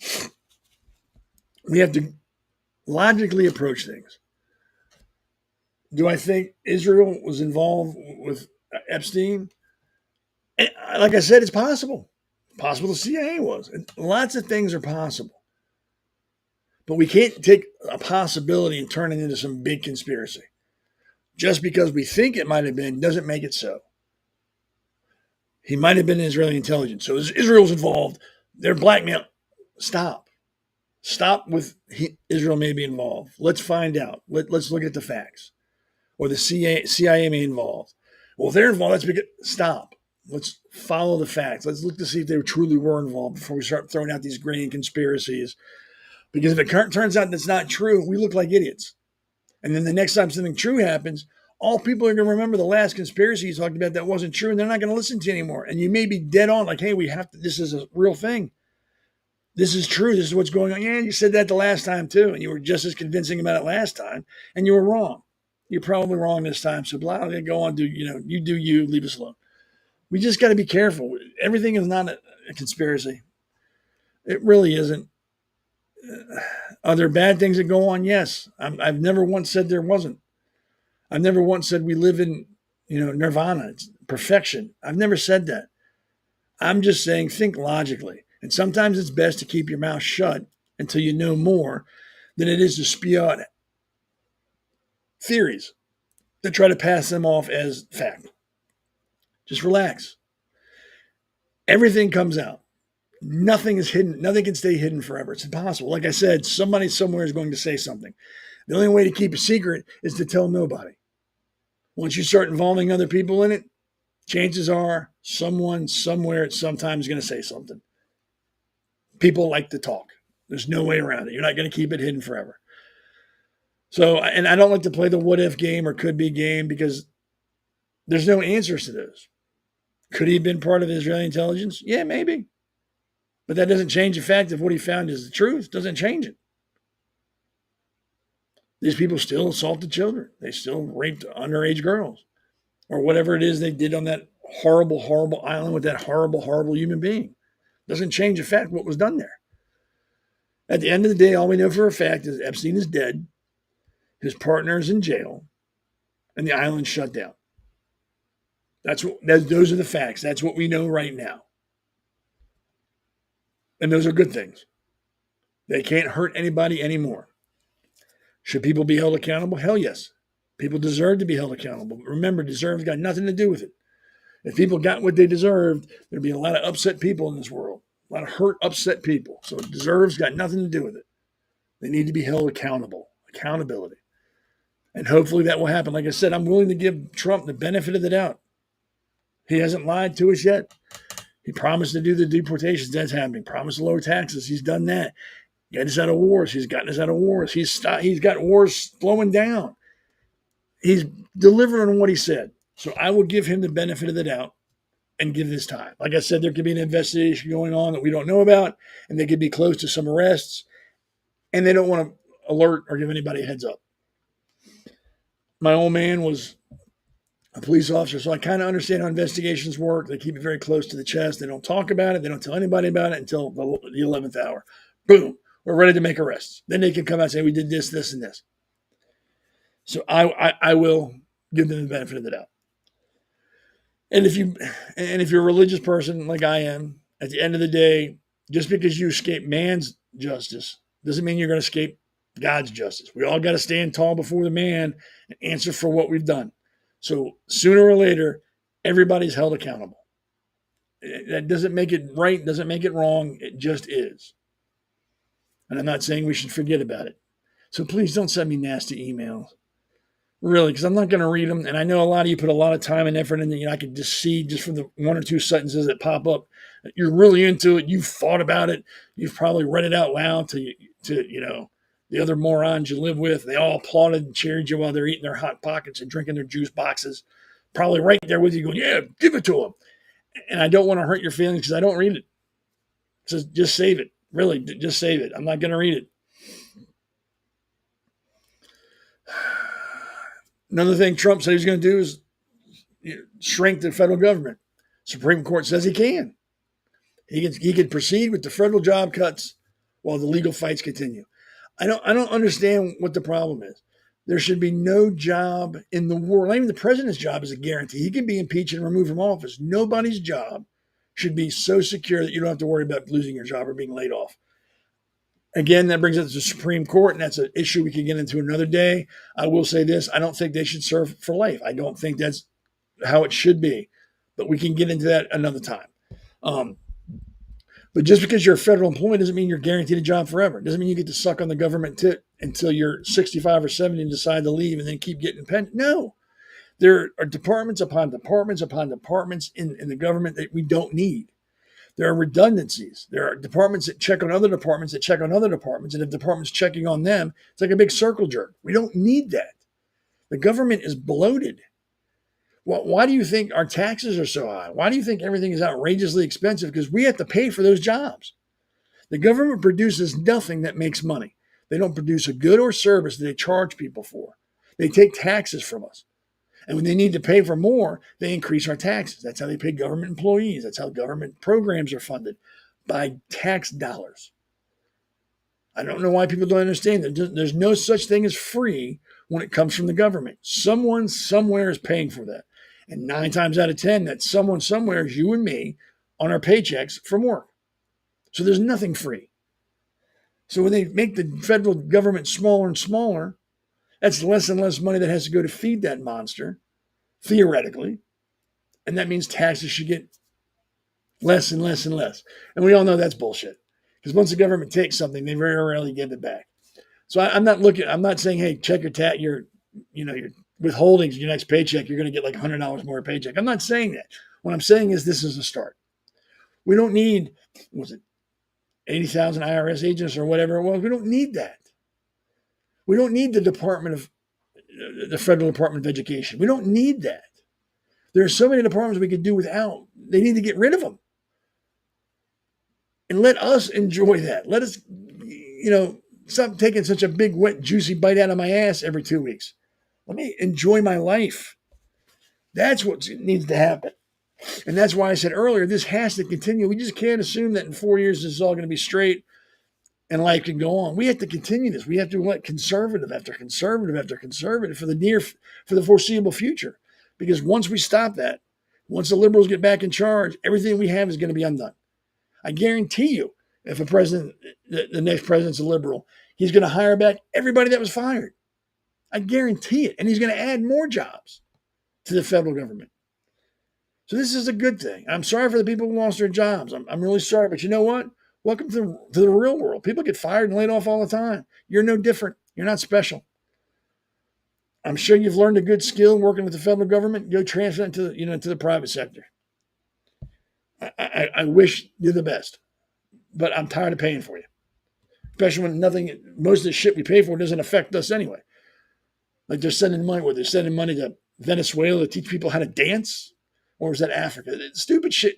We have to logically approach things. Do I think Israel was involved with Epstein? And like I said, it's possible. It's possible the CIA was. And lots of things are possible. But we can't take a possibility and turn it into some big conspiracy. Just because we think it might have been doesn't make it so. He might have been Israeli intelligence. So Israel's involved. They're blackmail. Stop. Stop with Israel may be involved. Let's find out. Let's look at the facts. Or the CIA may be involved. Well, if they're involved, that's because stop. Let's follow the facts. Let's look to see if they truly were involved before we start throwing out these grand conspiracies. Because if it turns out that's not true, we look like idiots. And then the next time something true happens, all people are going to remember the last conspiracy you talked about that wasn't true, and they're not going to listen to you anymore. And you may be dead on, like, hey, we have to, this is a real thing. This is true. This is what's going on. Yeah, you said that the last time too, and you were just as convincing about it last time, and you were wrong. You're probably wrong this time. So blah, go on, you do you, leave us alone. We just got to be careful. Everything is not a conspiracy. It really isn't. Are there bad things that go on? Yes. I've never once said there wasn't. I've never once said we live in, nirvana, it's perfection. I've never said that. I'm just saying think logically. And sometimes it's best to keep your mouth shut until you know more than it is to spew out theories that try to pass them off as fact. Just relax. Everything comes out. Nothing is hidden. Nothing can stay hidden forever. It's impossible. Like I said, somebody somewhere is going to say something. The only way to keep a secret is to tell nobody. Once you start involving other people in it, chances are someone somewhere at some time is going to say something. People like to talk. There's no way around it. You're not going to keep it hidden forever. So, and I don't like to play the what if game or could be game because there's no answers to those. Could he have been part of Israeli intelligence? Yeah, maybe. But that doesn't change the fact that what he found is the truth. It doesn't change it. These people still assaulted children. They still raped underage girls or whatever it is they did on that horrible, horrible island with that horrible, horrible human being. Doesn't change the fact what was done there. At the end of the day, all we know for a fact is Epstein is dead, his partner is in jail, and the island's shut down. Those are the facts. That's what we know right now. And those are good things. They can't hurt anybody anymore. Should people be held accountable? Hell yes. People deserve to be held accountable. But remember, deserve's got nothing to do with it. If people got what they deserved, there'd be a lot of upset people in this world. A lot of hurt, upset people. So deserve's got nothing to do with it. They need to be held accountable. Accountability. And hopefully that will happen. Like I said, I'm willing to give Trump the benefit of the doubt. He hasn't lied to us yet. He promised to do the deportations. That's happening. Promised to lower taxes. He's done that. Get us out of wars. He's gotten us out of wars. He's got wars slowing down. He's delivering on what he said. So I will give him the benefit of the doubt and give this time. Like I said, there could be an investigation going on that we don't know about, and they could be close to some arrests, and they don't want to alert or give anybody a heads up. My old man was a police officer, so I kind of understand how investigations work. They keep it very close to the chest. They don't talk about it. They don't tell anybody about it until the 11th hour. Boom, we're ready to make arrests. Then they can come out and say, we did this, this, and this. So I will give them the benefit of the doubt. And if you're a religious person like I am, at the end of the day, just because you escape man's justice doesn't mean you're going to escape God's justice. We all got to stand tall before the man and answer for what we've done. So sooner or later, everybody's held accountable. That doesn't make it right, doesn't make it wrong. It just is. And I'm not saying we should forget about it. So please don't send me nasty emails. Really, because I'm not going to read them. And I know a lot of you put a lot of time and effort into it. I can just see just from the one or two sentences that pop up, you're really into it. You've thought about it. You've probably read it out loud to the other morons you live with. They all applauded and cheered you while they're eating their Hot Pockets and drinking their juice boxes. Probably right there with you going, yeah, give it to them. And I don't want to hurt your feelings because I don't read it. So just save it. Really, just save it. I'm not going to read it. Another thing Trump said he's going to do is shrink the federal government. Supreme Court says he can. He can proceed with the federal job cuts while the legal fights continue. I don't understand what the problem is. There should be no job in the world. Not even the president's job is a guarantee. He can be impeached and removed from office. Nobody's job should be so secure that you don't have to worry about losing your job or being laid off. Again, that brings us to the Supreme Court, and that's an issue we can get into another day. I will say this: I don't think they should serve for life. I don't think that's how it should be, but we can get into that another time. But just because you're a federal employee doesn't mean you're guaranteed a job forever. It doesn't mean you get to suck on the government tit until you're 65 or 70 and decide to leave and then keep getting pension. No, there are departments upon departments upon departments in the government that we don't need. There are redundancies. There are departments that check on other departments that check on other departments. And if departments checking on them, it's like a big circle jerk. We don't need that. The government is bloated. Why do you think our taxes are so high? Why do you think everything is outrageously expensive? Because we have to pay for those jobs. The government produces nothing that makes money. They don't produce a good or service that they charge people for. They take taxes from us. And when they need to pay for more, they increase our taxes. That's how they pay government employees. That's how government programs are funded, by tax dollars. I don't know why people don't understand that. There's no such thing as free when it comes from the government. Someone somewhere is paying for that. And 9 times out of 10, that someone somewhere is you and me on our paychecks from work. So there's nothing free. So when they make the federal government smaller and smaller, that's less and less money that has to go to feed that monster, theoretically. And that means taxes should get less and less and less. And we all know that's bullshit. Because once the government takes something, they very rarely give it back. So I'm not saying, hey, check your withholdings, your next paycheck, you're going to get like $100 more a paycheck. I'm not saying that. What I'm saying is this is a start. We don't need, 80,000 IRS agents or whatever it was. We don't need that. We don't need the Federal Department of Education. We don't need that. There are so many departments we could do without. They need to get rid of them. And let us enjoy that. Let us, stop taking such a big, wet, juicy bite out of my ass every 2 weeks. Let me enjoy my life. That's what needs to happen. And that's why I said earlier, this has to continue. We just can't assume that in 4 years this is all going to be straight and life can go on. We have to continue this. We have to let conservative after conservative after conservative for the foreseeable future. Because once we stop that, once the liberals get back in charge, everything we have is going to be undone. I guarantee you, if the next president's a liberal, he's going to hire back everybody that was fired. I guarantee it. And he's going to add more jobs to the federal government. So this is a good thing. I'm sorry for the people who lost their jobs. I'm really sorry. But you know what? Welcome to the real world. People get fired and laid off all the time. You're no different. You're not special. I'm sure you've learned a good skill working with the federal government. Go transfer it to the private sector. I wish you the best. But I'm tired of paying for you. Especially when most of the shit we pay for doesn't affect us anyway. Like they're sending money to Venezuela to teach people how to dance? Or is that Africa? It's stupid shit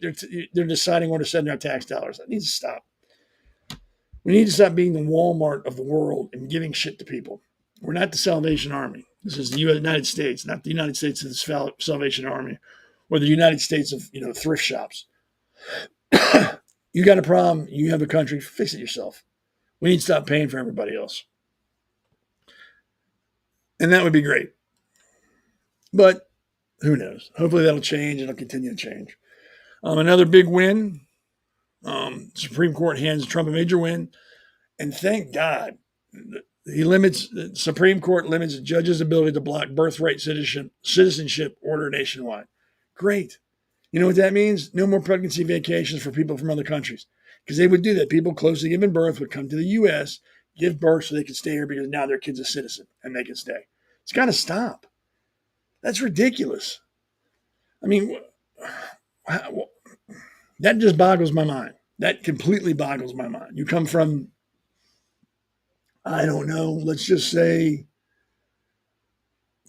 they're deciding where to send our tax dollars. That needs to stop. We need to stop being the Walmart of the world and giving shit to people. We're not the Salvation Army. This is the United States, not the United States of the Salvation Army or the United States of thrift shops. You got a problem, you have a country, fix it yourself. We need to stop paying for everybody else. And that would be great. But who knows? Hopefully that'll change and it'll continue to change. Another big win. Supreme Court hands Trump a major win. And thank God the Supreme Court limits a judge's ability to block birthright citizenship order nationwide. Great. You know what that means? No more pregnancy vacations for people from other countries. Because they would do that. People close to giving birth would come to the U.S., give birth so they could stay here because now their kid's a citizen and they can stay. It's got to stop. That's ridiculous. I mean, that just boggles my mind. That completely boggles my mind. You come from, I don't know, let's just say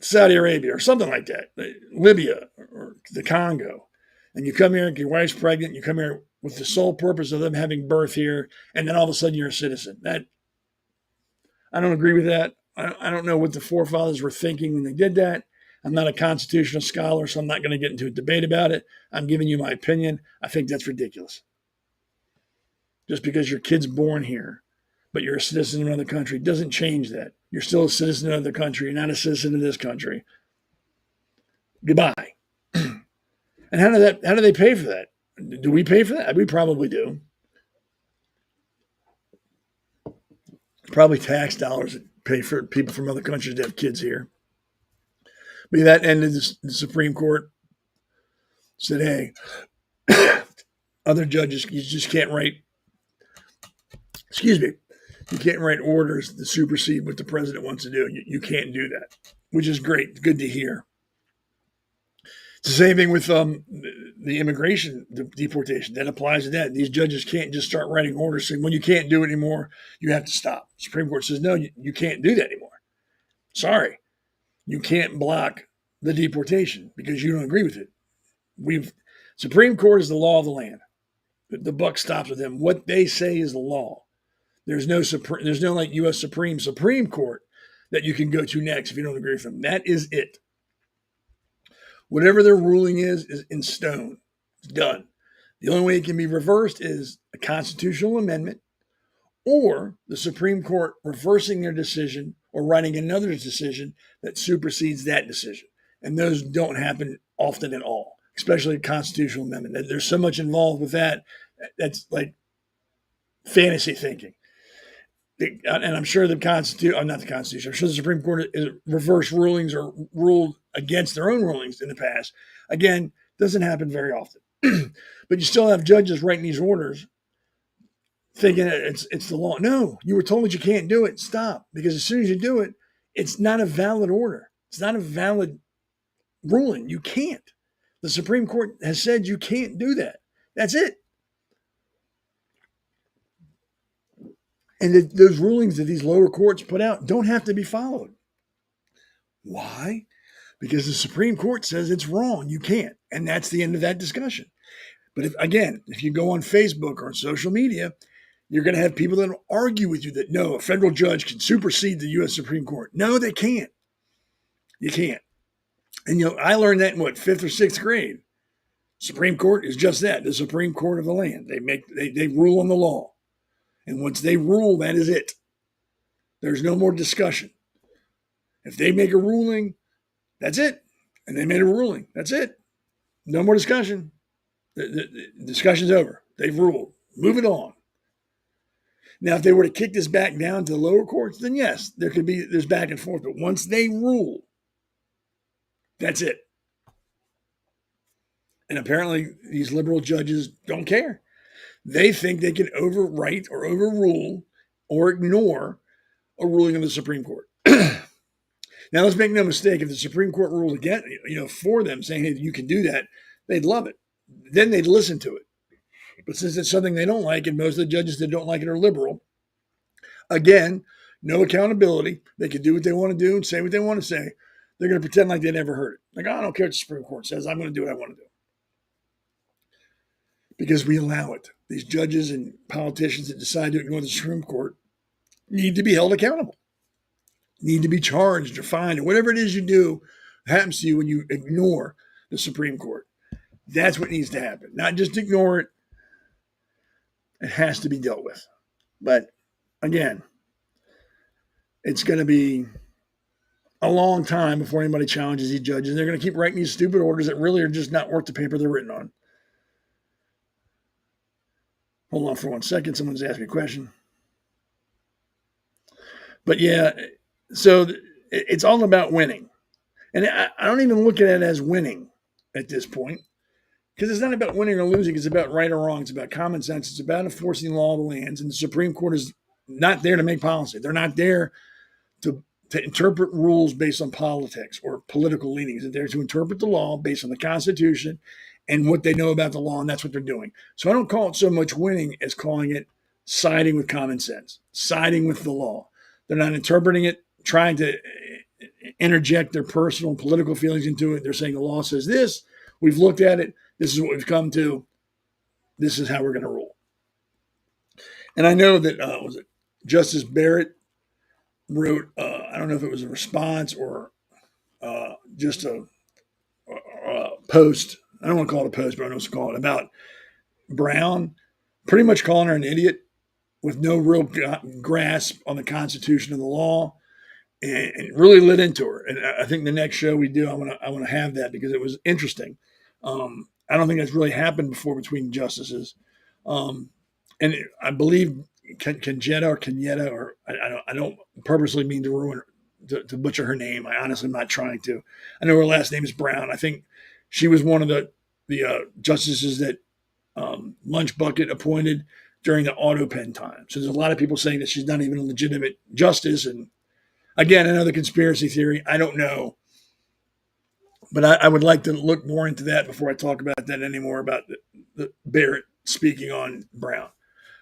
Saudi Arabia or something like that, Libya or the Congo, and you come here and your wife's pregnant, you come here with the sole purpose of them having birth here, and then all of a sudden you're a citizen. I don't agree with that. I don't know what the forefathers were thinking when they did that. I'm not a constitutional scholar, so I'm not going to get into a debate about it. I'm giving you my opinion. I think that's ridiculous. Just because your kid's born here but you're a citizen of another country. It doesn't change that. You're still a citizen of another country. You're not a citizen of this country. Goodbye. And how do they pay for that? Do we pay for that? We probably do. Probably tax dollars that pay for people from other countries to have kids here. But that ended, the Supreme Court said, hey, other judges, you just can't write, you can't write orders that supersede what the president wants to do. You can't do that, which is great. Good to hear. It's the same thing with the immigration deportation. That applies to that. These judges can't just start writing orders saying, when you can't do it anymore, you have to stop. The Supreme Court says, no, you can't do that anymore. Sorry. You can't block the deportation because you don't agree with it. Supreme Court is the law of the land. The buck stops with them. What they say is the law. There's no like U.S. Supreme Court that you can go to next if you don't agree with them. That is it. Whatever their ruling is in stone. It's done. The only way it can be reversed is a constitutional amendment or the Supreme Court reversing their decision or writing another decision that supersedes that decision. And those don't happen often at all, especially a constitutional amendment. There's so much involved with that. That's like fantasy thinking. And I'm sure not the Constitution, I'm sure the Supreme Court has reversed rulings or ruled against their own rulings in the past. Again, doesn't happen very often. But you still have judges writing these orders thinking it's the law. No, you were told that you can't do it. Stop. Because as soon as you do it, it's not a valid order. It's not a valid ruling. You can't. The Supreme Court has said you can't do that. That's it. And those rulings that these lower courts put out don't have to be followed. Why? Because the Supreme Court says it's wrong. You can't. And that's the end of that discussion. But if you go on Facebook or on social media, you're going to have people that will argue with you that no, a federal judge can supersede the U.S. Supreme Court. No, they can't. You can't. And I learned that in 5th or 6th grade. Supreme Court is just that, the Supreme Court of the land. They rule on the law. And once they rule, that is it. There's no more discussion. If they make a ruling, that's it. And they made a ruling. That's it. No more discussion. The discussion's over. They've ruled. Move it on. Now, if they were to kick this back down to the lower courts, then yes, there's back and forth. But once they rule, that's it. And apparently these liberal judges don't care. They think they can overwrite or overrule or ignore a ruling of the Supreme Court. Now, let's make no mistake. If the Supreme Court ruled again, for them, saying, hey, you can do that, they'd love it. Then they'd listen to it. But since it's something they don't like, and most of the judges that don't like it are liberal, again, no accountability. They can do what they want to do and say what they want to say. They're going to pretend like they never heard it. Like, I don't care what the Supreme Court says. I'm going to do what I want to do. Because we allow it. These judges and politicians that decide to ignore the Supreme Court need to be held accountable, need to be charged or fined, or whatever it is you do happens to you when you ignore the Supreme Court. That's what needs to happen. Not just ignore it. It has to be dealt with. But again, it's going to be a long time before anybody challenges these judges. They're going to keep writing these stupid orders that really are just not worth the paper they're written on. Hold on for 1 second. Someone's asking me a question. But yeah, so it's all about winning. And I don't even look at it as winning at this point. Because it's not about winning or losing. It's about right or wrong. It's about common sense. It's about enforcing the law of the lands. And the Supreme Court is not there to make policy. They're not there to interpret rules based on politics or political leanings. They're there to interpret the law based on the Constitution and what they know about the law, and that's what they're doing. So I don't call it so much winning as calling it siding with common sense, siding with the law. They're not interpreting it, trying to interject their personal political feelings into it. They're saying the law says this. We've looked at it. This is what we've come to. This is how we're going to rule. And I know that Justice Barrett wrote, I don't know if it was a response or just a post. I don't want to call it a post, but I know what to call it, about Brown, pretty much calling her an idiot with no real grasp on the Constitution and the law, and really lit into her. And I think the next show we do, I want to have that because it was interesting. I don't think that's really happened before between justices. And I believe Kenyatta, or I don't purposely mean to ruin to butcher her name. I honestly am not trying to. I know her last name is Brown. I think she was one of the justices that Lunch Bucket appointed during the auto pen time. So there's a lot of people saying that she's not even a legitimate justice. And again, another conspiracy theory. I don't know. But I would like to look more into that before I talk about that anymore, about the Barrett speaking on Brown.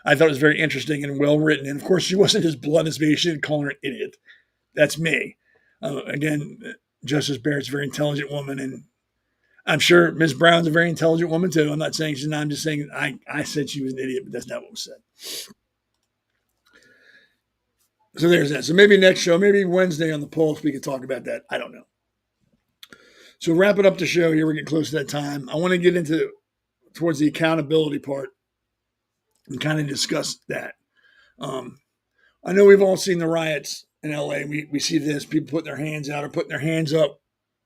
I thought it was very interesting and well written. And of course, she wasn't as blunt as me. She didn't call her an idiot. That's me. Again, Justice Barrett's a very intelligent woman, and I'm sure Ms. Brown's a very intelligent woman too. I'm not saying she's not. I'm just saying I said she was an idiot, but that's not what was said. So there's that. So maybe next show, maybe Wednesday on the Pulse, we could talk about that. I don't know. So wrapping up the show here, we're getting close to that time. I want to get into towards the accountability part and kind of discuss that. I know we've all seen the riots in LA. We see this, people putting their hands out or putting their hands up,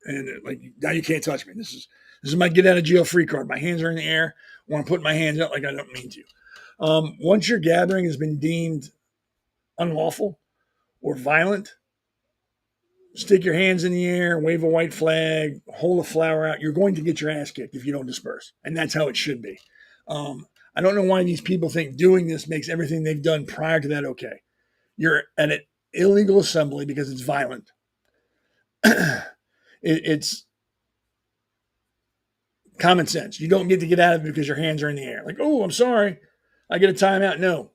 and like, now you can't touch me. This is my get out of jail free card. My hands are in the air. I want to put my hands out like I don't mean to. Once your gathering has been deemed unlawful or violent, stick your hands in the air, wave a white flag, hold a flower out. You're going to get your ass kicked if you don't disperse. And that's how it should be. I don't know why these people think doing this makes everything they've done prior to that okay. You're at an illegal assembly because it's violent. It's common sense. You don't get to get out of it because your hands are in the air. Like, oh, I'm sorry, I get a timeout. No,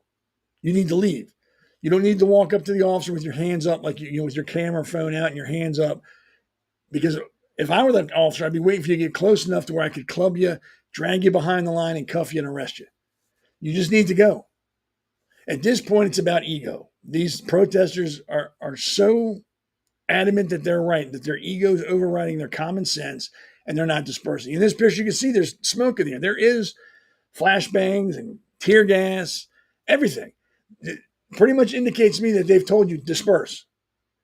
you need to leave. You don't need to walk up to the officer with your hands up, like with your camera phone out and your hands up. Because if I were the officer, I'd be waiting for you to get close enough to where I could club you, drag you behind the line, and cuff you and arrest you. You just need to go. At this point, it's about ego. These protesters are so adamant that they're right, that their ego is overriding their common sense, and they're not dispersing. In this picture, you can see there's smoke in the air. There is flashbangs and tear gas, everything. It pretty much indicates to me that they've told you disperse.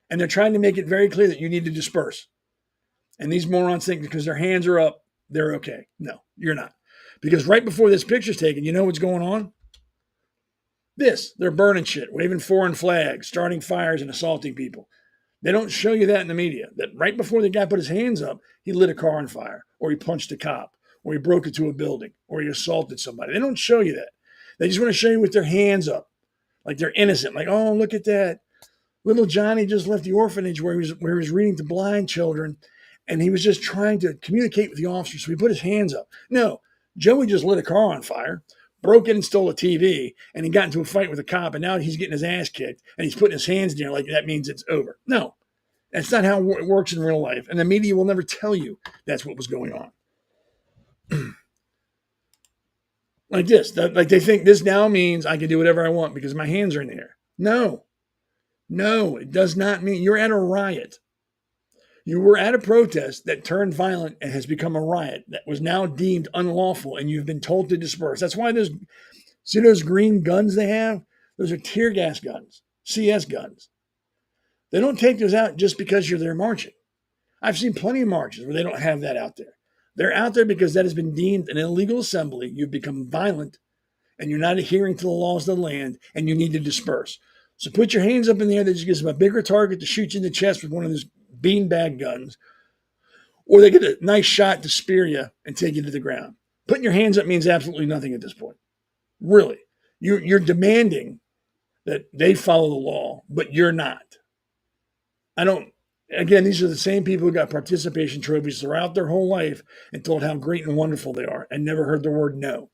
And they're trying to make it very clear that you need to disperse. And these morons think because their hands are up, they're okay. No, you're not. Because right before this picture's taken, you know what's going on? They're burning shit, waving foreign flags, starting fires, and assaulting people. They don't show you that in the media, that right before the guy put his hands up, he lit a car on fire, or he punched a cop, or he broke into a building, or he assaulted somebody. They don't show you that. They just want to show you with their hands up, like they're innocent, like, oh, look at that. Little Johnny just left the orphanage where he was reading to blind children, and he was just trying to communicate with the officer, so he put his hands up. No, Joey just lit a car on fire, broke in and stole a TV, and he got into a fight with a cop, and now he's getting his ass kicked, and he's putting his hands in the air like that means it's over. No, that's not how it works in real life, and the media will never tell you that's what was going on. Like this, like they think this now means I can do whatever I want because my hands are in the air. No, it does not mean you're at a riot. You were at a protest that turned violent and has become a riot that was now deemed unlawful, and you've been told to disperse. That's why see those green guns they have? Those are tear gas guns, CS guns. They don't take those out just because you're there marching. I've seen plenty of marches where they don't have that out there. They're out there because that has been deemed an illegal assembly. You've become violent, and you're not adhering to the laws of the land, and you need to disperse. So put your hands up in the air. That just gives them a bigger target to shoot you in the chest with one of those beanbag guns, or they get a nice shot to spear you and take you to the ground. Putting your hands up means absolutely nothing at this point. Really. You're demanding that they follow the law, but you're not. Again, these are the same people who got participation trophies throughout their whole life and told how great and wonderful they are and never heard the word no.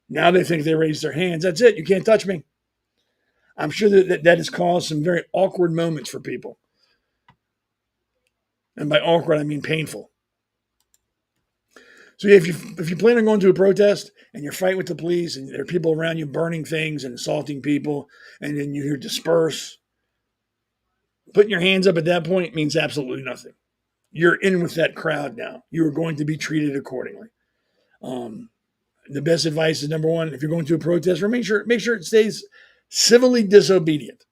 Now they think they raise their hands. That's it. You can't touch me. I'm sure that has caused some very awkward moments for people. And by awkward, I mean painful. So if you plan on going to a protest and you're fighting with the police and there are people around you burning things and assaulting people, and then you hear disperse, putting your hands up at that point means absolutely nothing. You're in with that crowd now. You are going to be treated accordingly. The best advice is, number one, if you're going to a protest, make sure it stays civilly disobedient.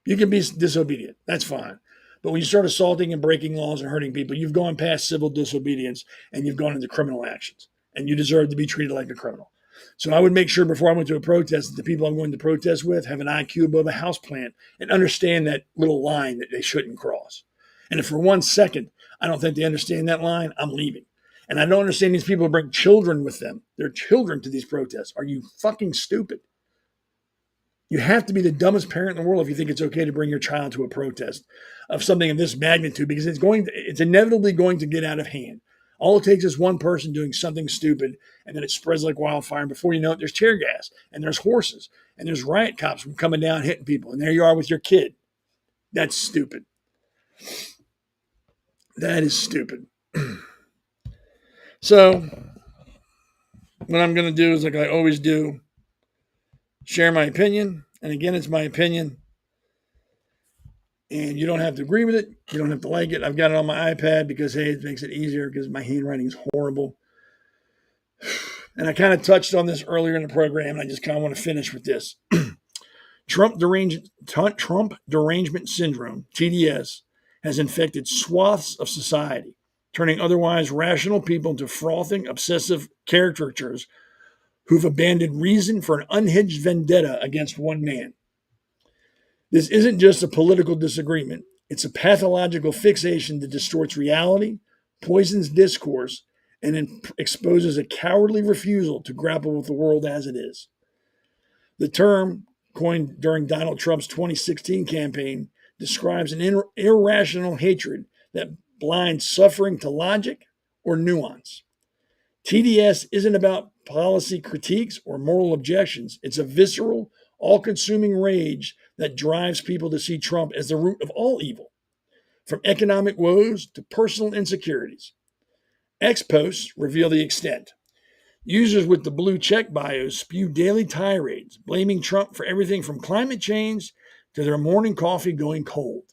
You can be disobedient. That's fine. But when you start assaulting and breaking laws and hurting people, you've gone past civil disobedience and you've gone into criminal actions. And you deserve to be treated like a criminal. So I would make sure before I went to a protest that the people I'm going to protest with have an IQ above a houseplant and understand that little line that they shouldn't cross. And if for 1 second I don't think they understand that line, I'm leaving. And I don't understand these people who bring children with them. They're children to these protests. Are you fucking stupid? You have to be the dumbest parent in the world if you think it's okay to bring your child to a protest of something of this magnitude, because it's inevitably going to get out of hand. All it takes is one person doing something stupid, and then it spreads like wildfire. And before you know it, there's tear gas, and there's horses, and there's riot cops coming down hitting people, and there you are with your kid. That's stupid. That is stupid. So what I'm going to do is, like I always do, share my opinion. And again, it's my opinion. And you don't have to agree with it. You don't have to like it. I've got it on my iPad because, hey, it makes it easier because my handwriting is horrible. And I kind of touched on this earlier in the program, and I just kind of want to finish with this. Trump derangement syndrome, TDS, has infected swaths of society, turning otherwise rational people into frothing, obsessive caricatures who've abandoned reason for an unhinged vendetta against one man. This isn't just a political disagreement. It's a pathological fixation that distorts reality, poisons discourse, and exposes a cowardly refusal to grapple with the world as it is. The term, coined during Donald Trump's 2016 campaign, describes an irrational hatred that blinds suffering to logic or nuance. TDS isn't about policy critiques or moral objections. It's a visceral, all-consuming rage that drives people to see Trump as the root of all evil, from economic woes to personal insecurities. X posts reveal the extent. Users with the blue check bios spew daily tirades, blaming Trump for everything from climate change to their morning coffee going cold.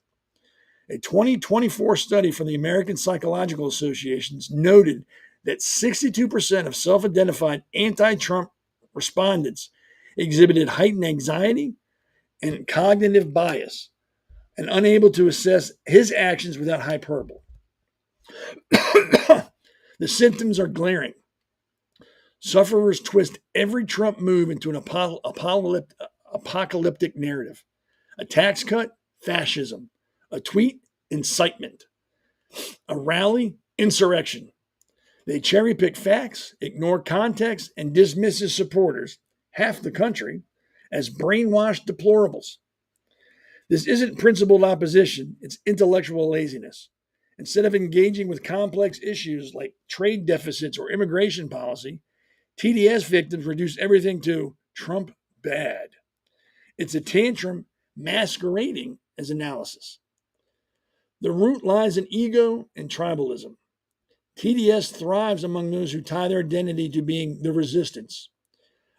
A 2024 study from the American Psychological Associations noted that 62% of self-identified anti-Trump respondents exhibited heightened anxiety and cognitive bias and unable to assess his actions without hyperbole. The symptoms are glaring. Sufferers twist every Trump move into an apocalyptic narrative. A tax cut, fascism. A tweet, incitement. A rally, insurrection. They cherry pick facts, ignore context, and dismiss his supporters, half the country, as brainwashed deplorables. This isn't principled opposition, it's intellectual laziness. Instead of engaging with complex issues like trade deficits or immigration policy, TDS victims reduce everything to Trump bad. It's a tantrum masquerading as analysis. The root lies in ego and tribalism. TDS thrives among those who tie their identity to being the resistance,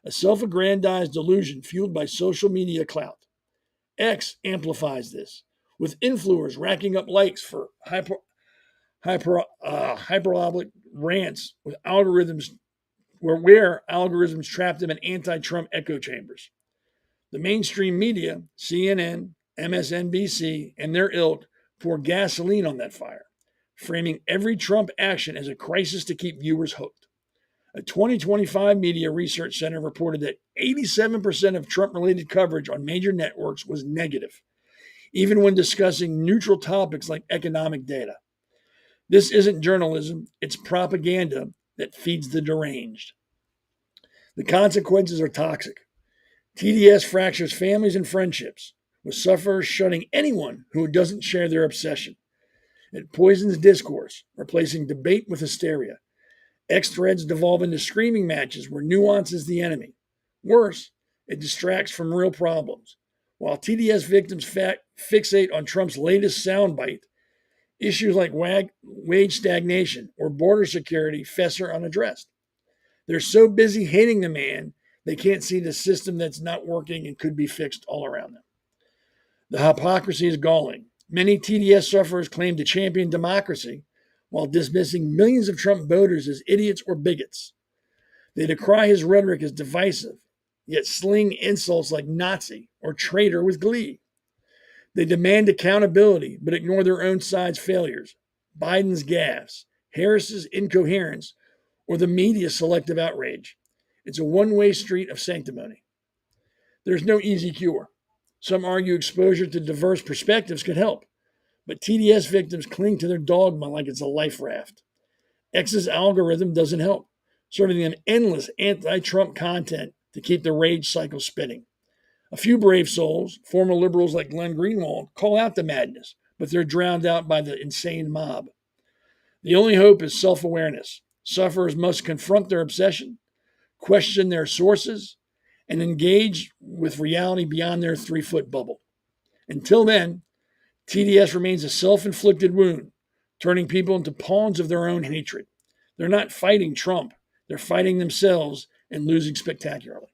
a self-aggrandized delusion fueled by social media clout. X amplifies this, with influencers racking up likes for hyperbolic rants with algorithms where algorithms trap them in anti-Trump echo chambers. The mainstream media, CNN, MSNBC, and their ilk pour gasoline on that fire, framing every Trump action as a crisis to keep viewers hooked. A 2025 Media Research Center reported that 87% of Trump-related coverage on major networks was negative, even when discussing neutral topics like economic data. This isn't journalism, it's propaganda that feeds the deranged. The consequences are toxic. TDS fractures families and friendships, with sufferers shunning anyone who doesn't share their obsession. It poisons discourse, replacing debate with hysteria. X threads devolve into screaming matches where nuance is the enemy. Worse, it distracts from real problems. While TDS victims fixate on Trump's latest soundbite, issues like wage stagnation or border security fester unaddressed. They're so busy hating the man, they can't see the system that's not working and could be fixed all around them. The hypocrisy is galling. Many TDS sufferers claim to champion democracy while dismissing millions of Trump voters as idiots or bigots. They decry his rhetoric as divisive yet sling insults like Nazi or traitor with glee. They demand accountability, but ignore their own side's failures, Biden's gaffes, Harris's incoherence, or the media's selective outrage. It's a one-way street of sanctimony. There's no easy cure. Some argue exposure to diverse perspectives could help, but TDS victims cling to their dogma like it's a life raft. X's algorithm doesn't help, serving them endless anti-Trump content to keep the rage cycle spinning. A few brave souls, former liberals like Glenn Greenwald, call out the madness, but they're drowned out by the insane mob. The only hope is self-awareness. Sufferers must confront their obsession, question their sources, and engage with reality beyond their 3-foot bubble. Until then, TDS remains a self-inflicted wound, turning people into pawns of their own hatred. They're not fighting Trump. They're fighting themselves and losing spectacularly.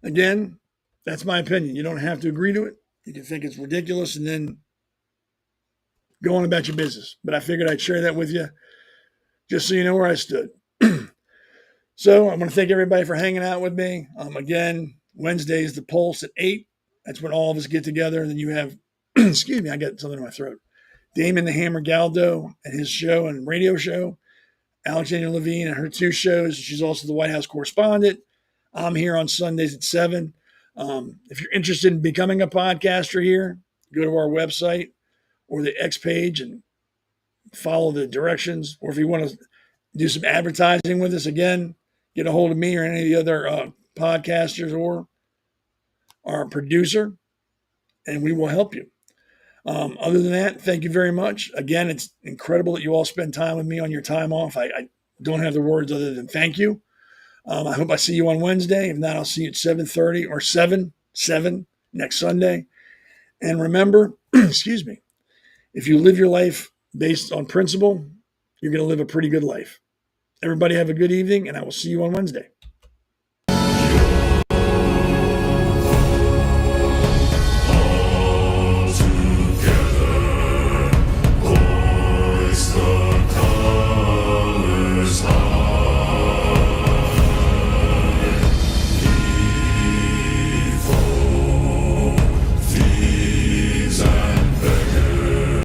Again, that's my opinion. You don't have to agree to it. You can think it's ridiculous and then go on about your business. But I figured I'd share that with you just so you know where I stood. So I want to thank everybody for hanging out with me. Again, Wednesday is the Pulse at 8. That's when all of us get together. And then you have, excuse me, I got something in my throat. Damon the Hammer Galdo and his show and radio show. Alexandra Levine and her 2 shows. She's also the White House correspondent. I'm here on Sundays at 7. If you're interested in becoming a podcaster here, go to our website or the X page and follow the directions. Or if you want to do some advertising with us, again, get a hold of me or any of the other podcasters or our producer, and we will help you. Other than that, thank you very much. Again, it's incredible that you all spend time with me on your time off. I don't have the words other than thank you. I hope I see you on Wednesday. If not, I'll see you at 7:30 or 7 next Sunday. And remember, excuse me, if you live your life based on principle, you're going to live a pretty good life. Everybody have a good evening, and I will see you on Wednesday.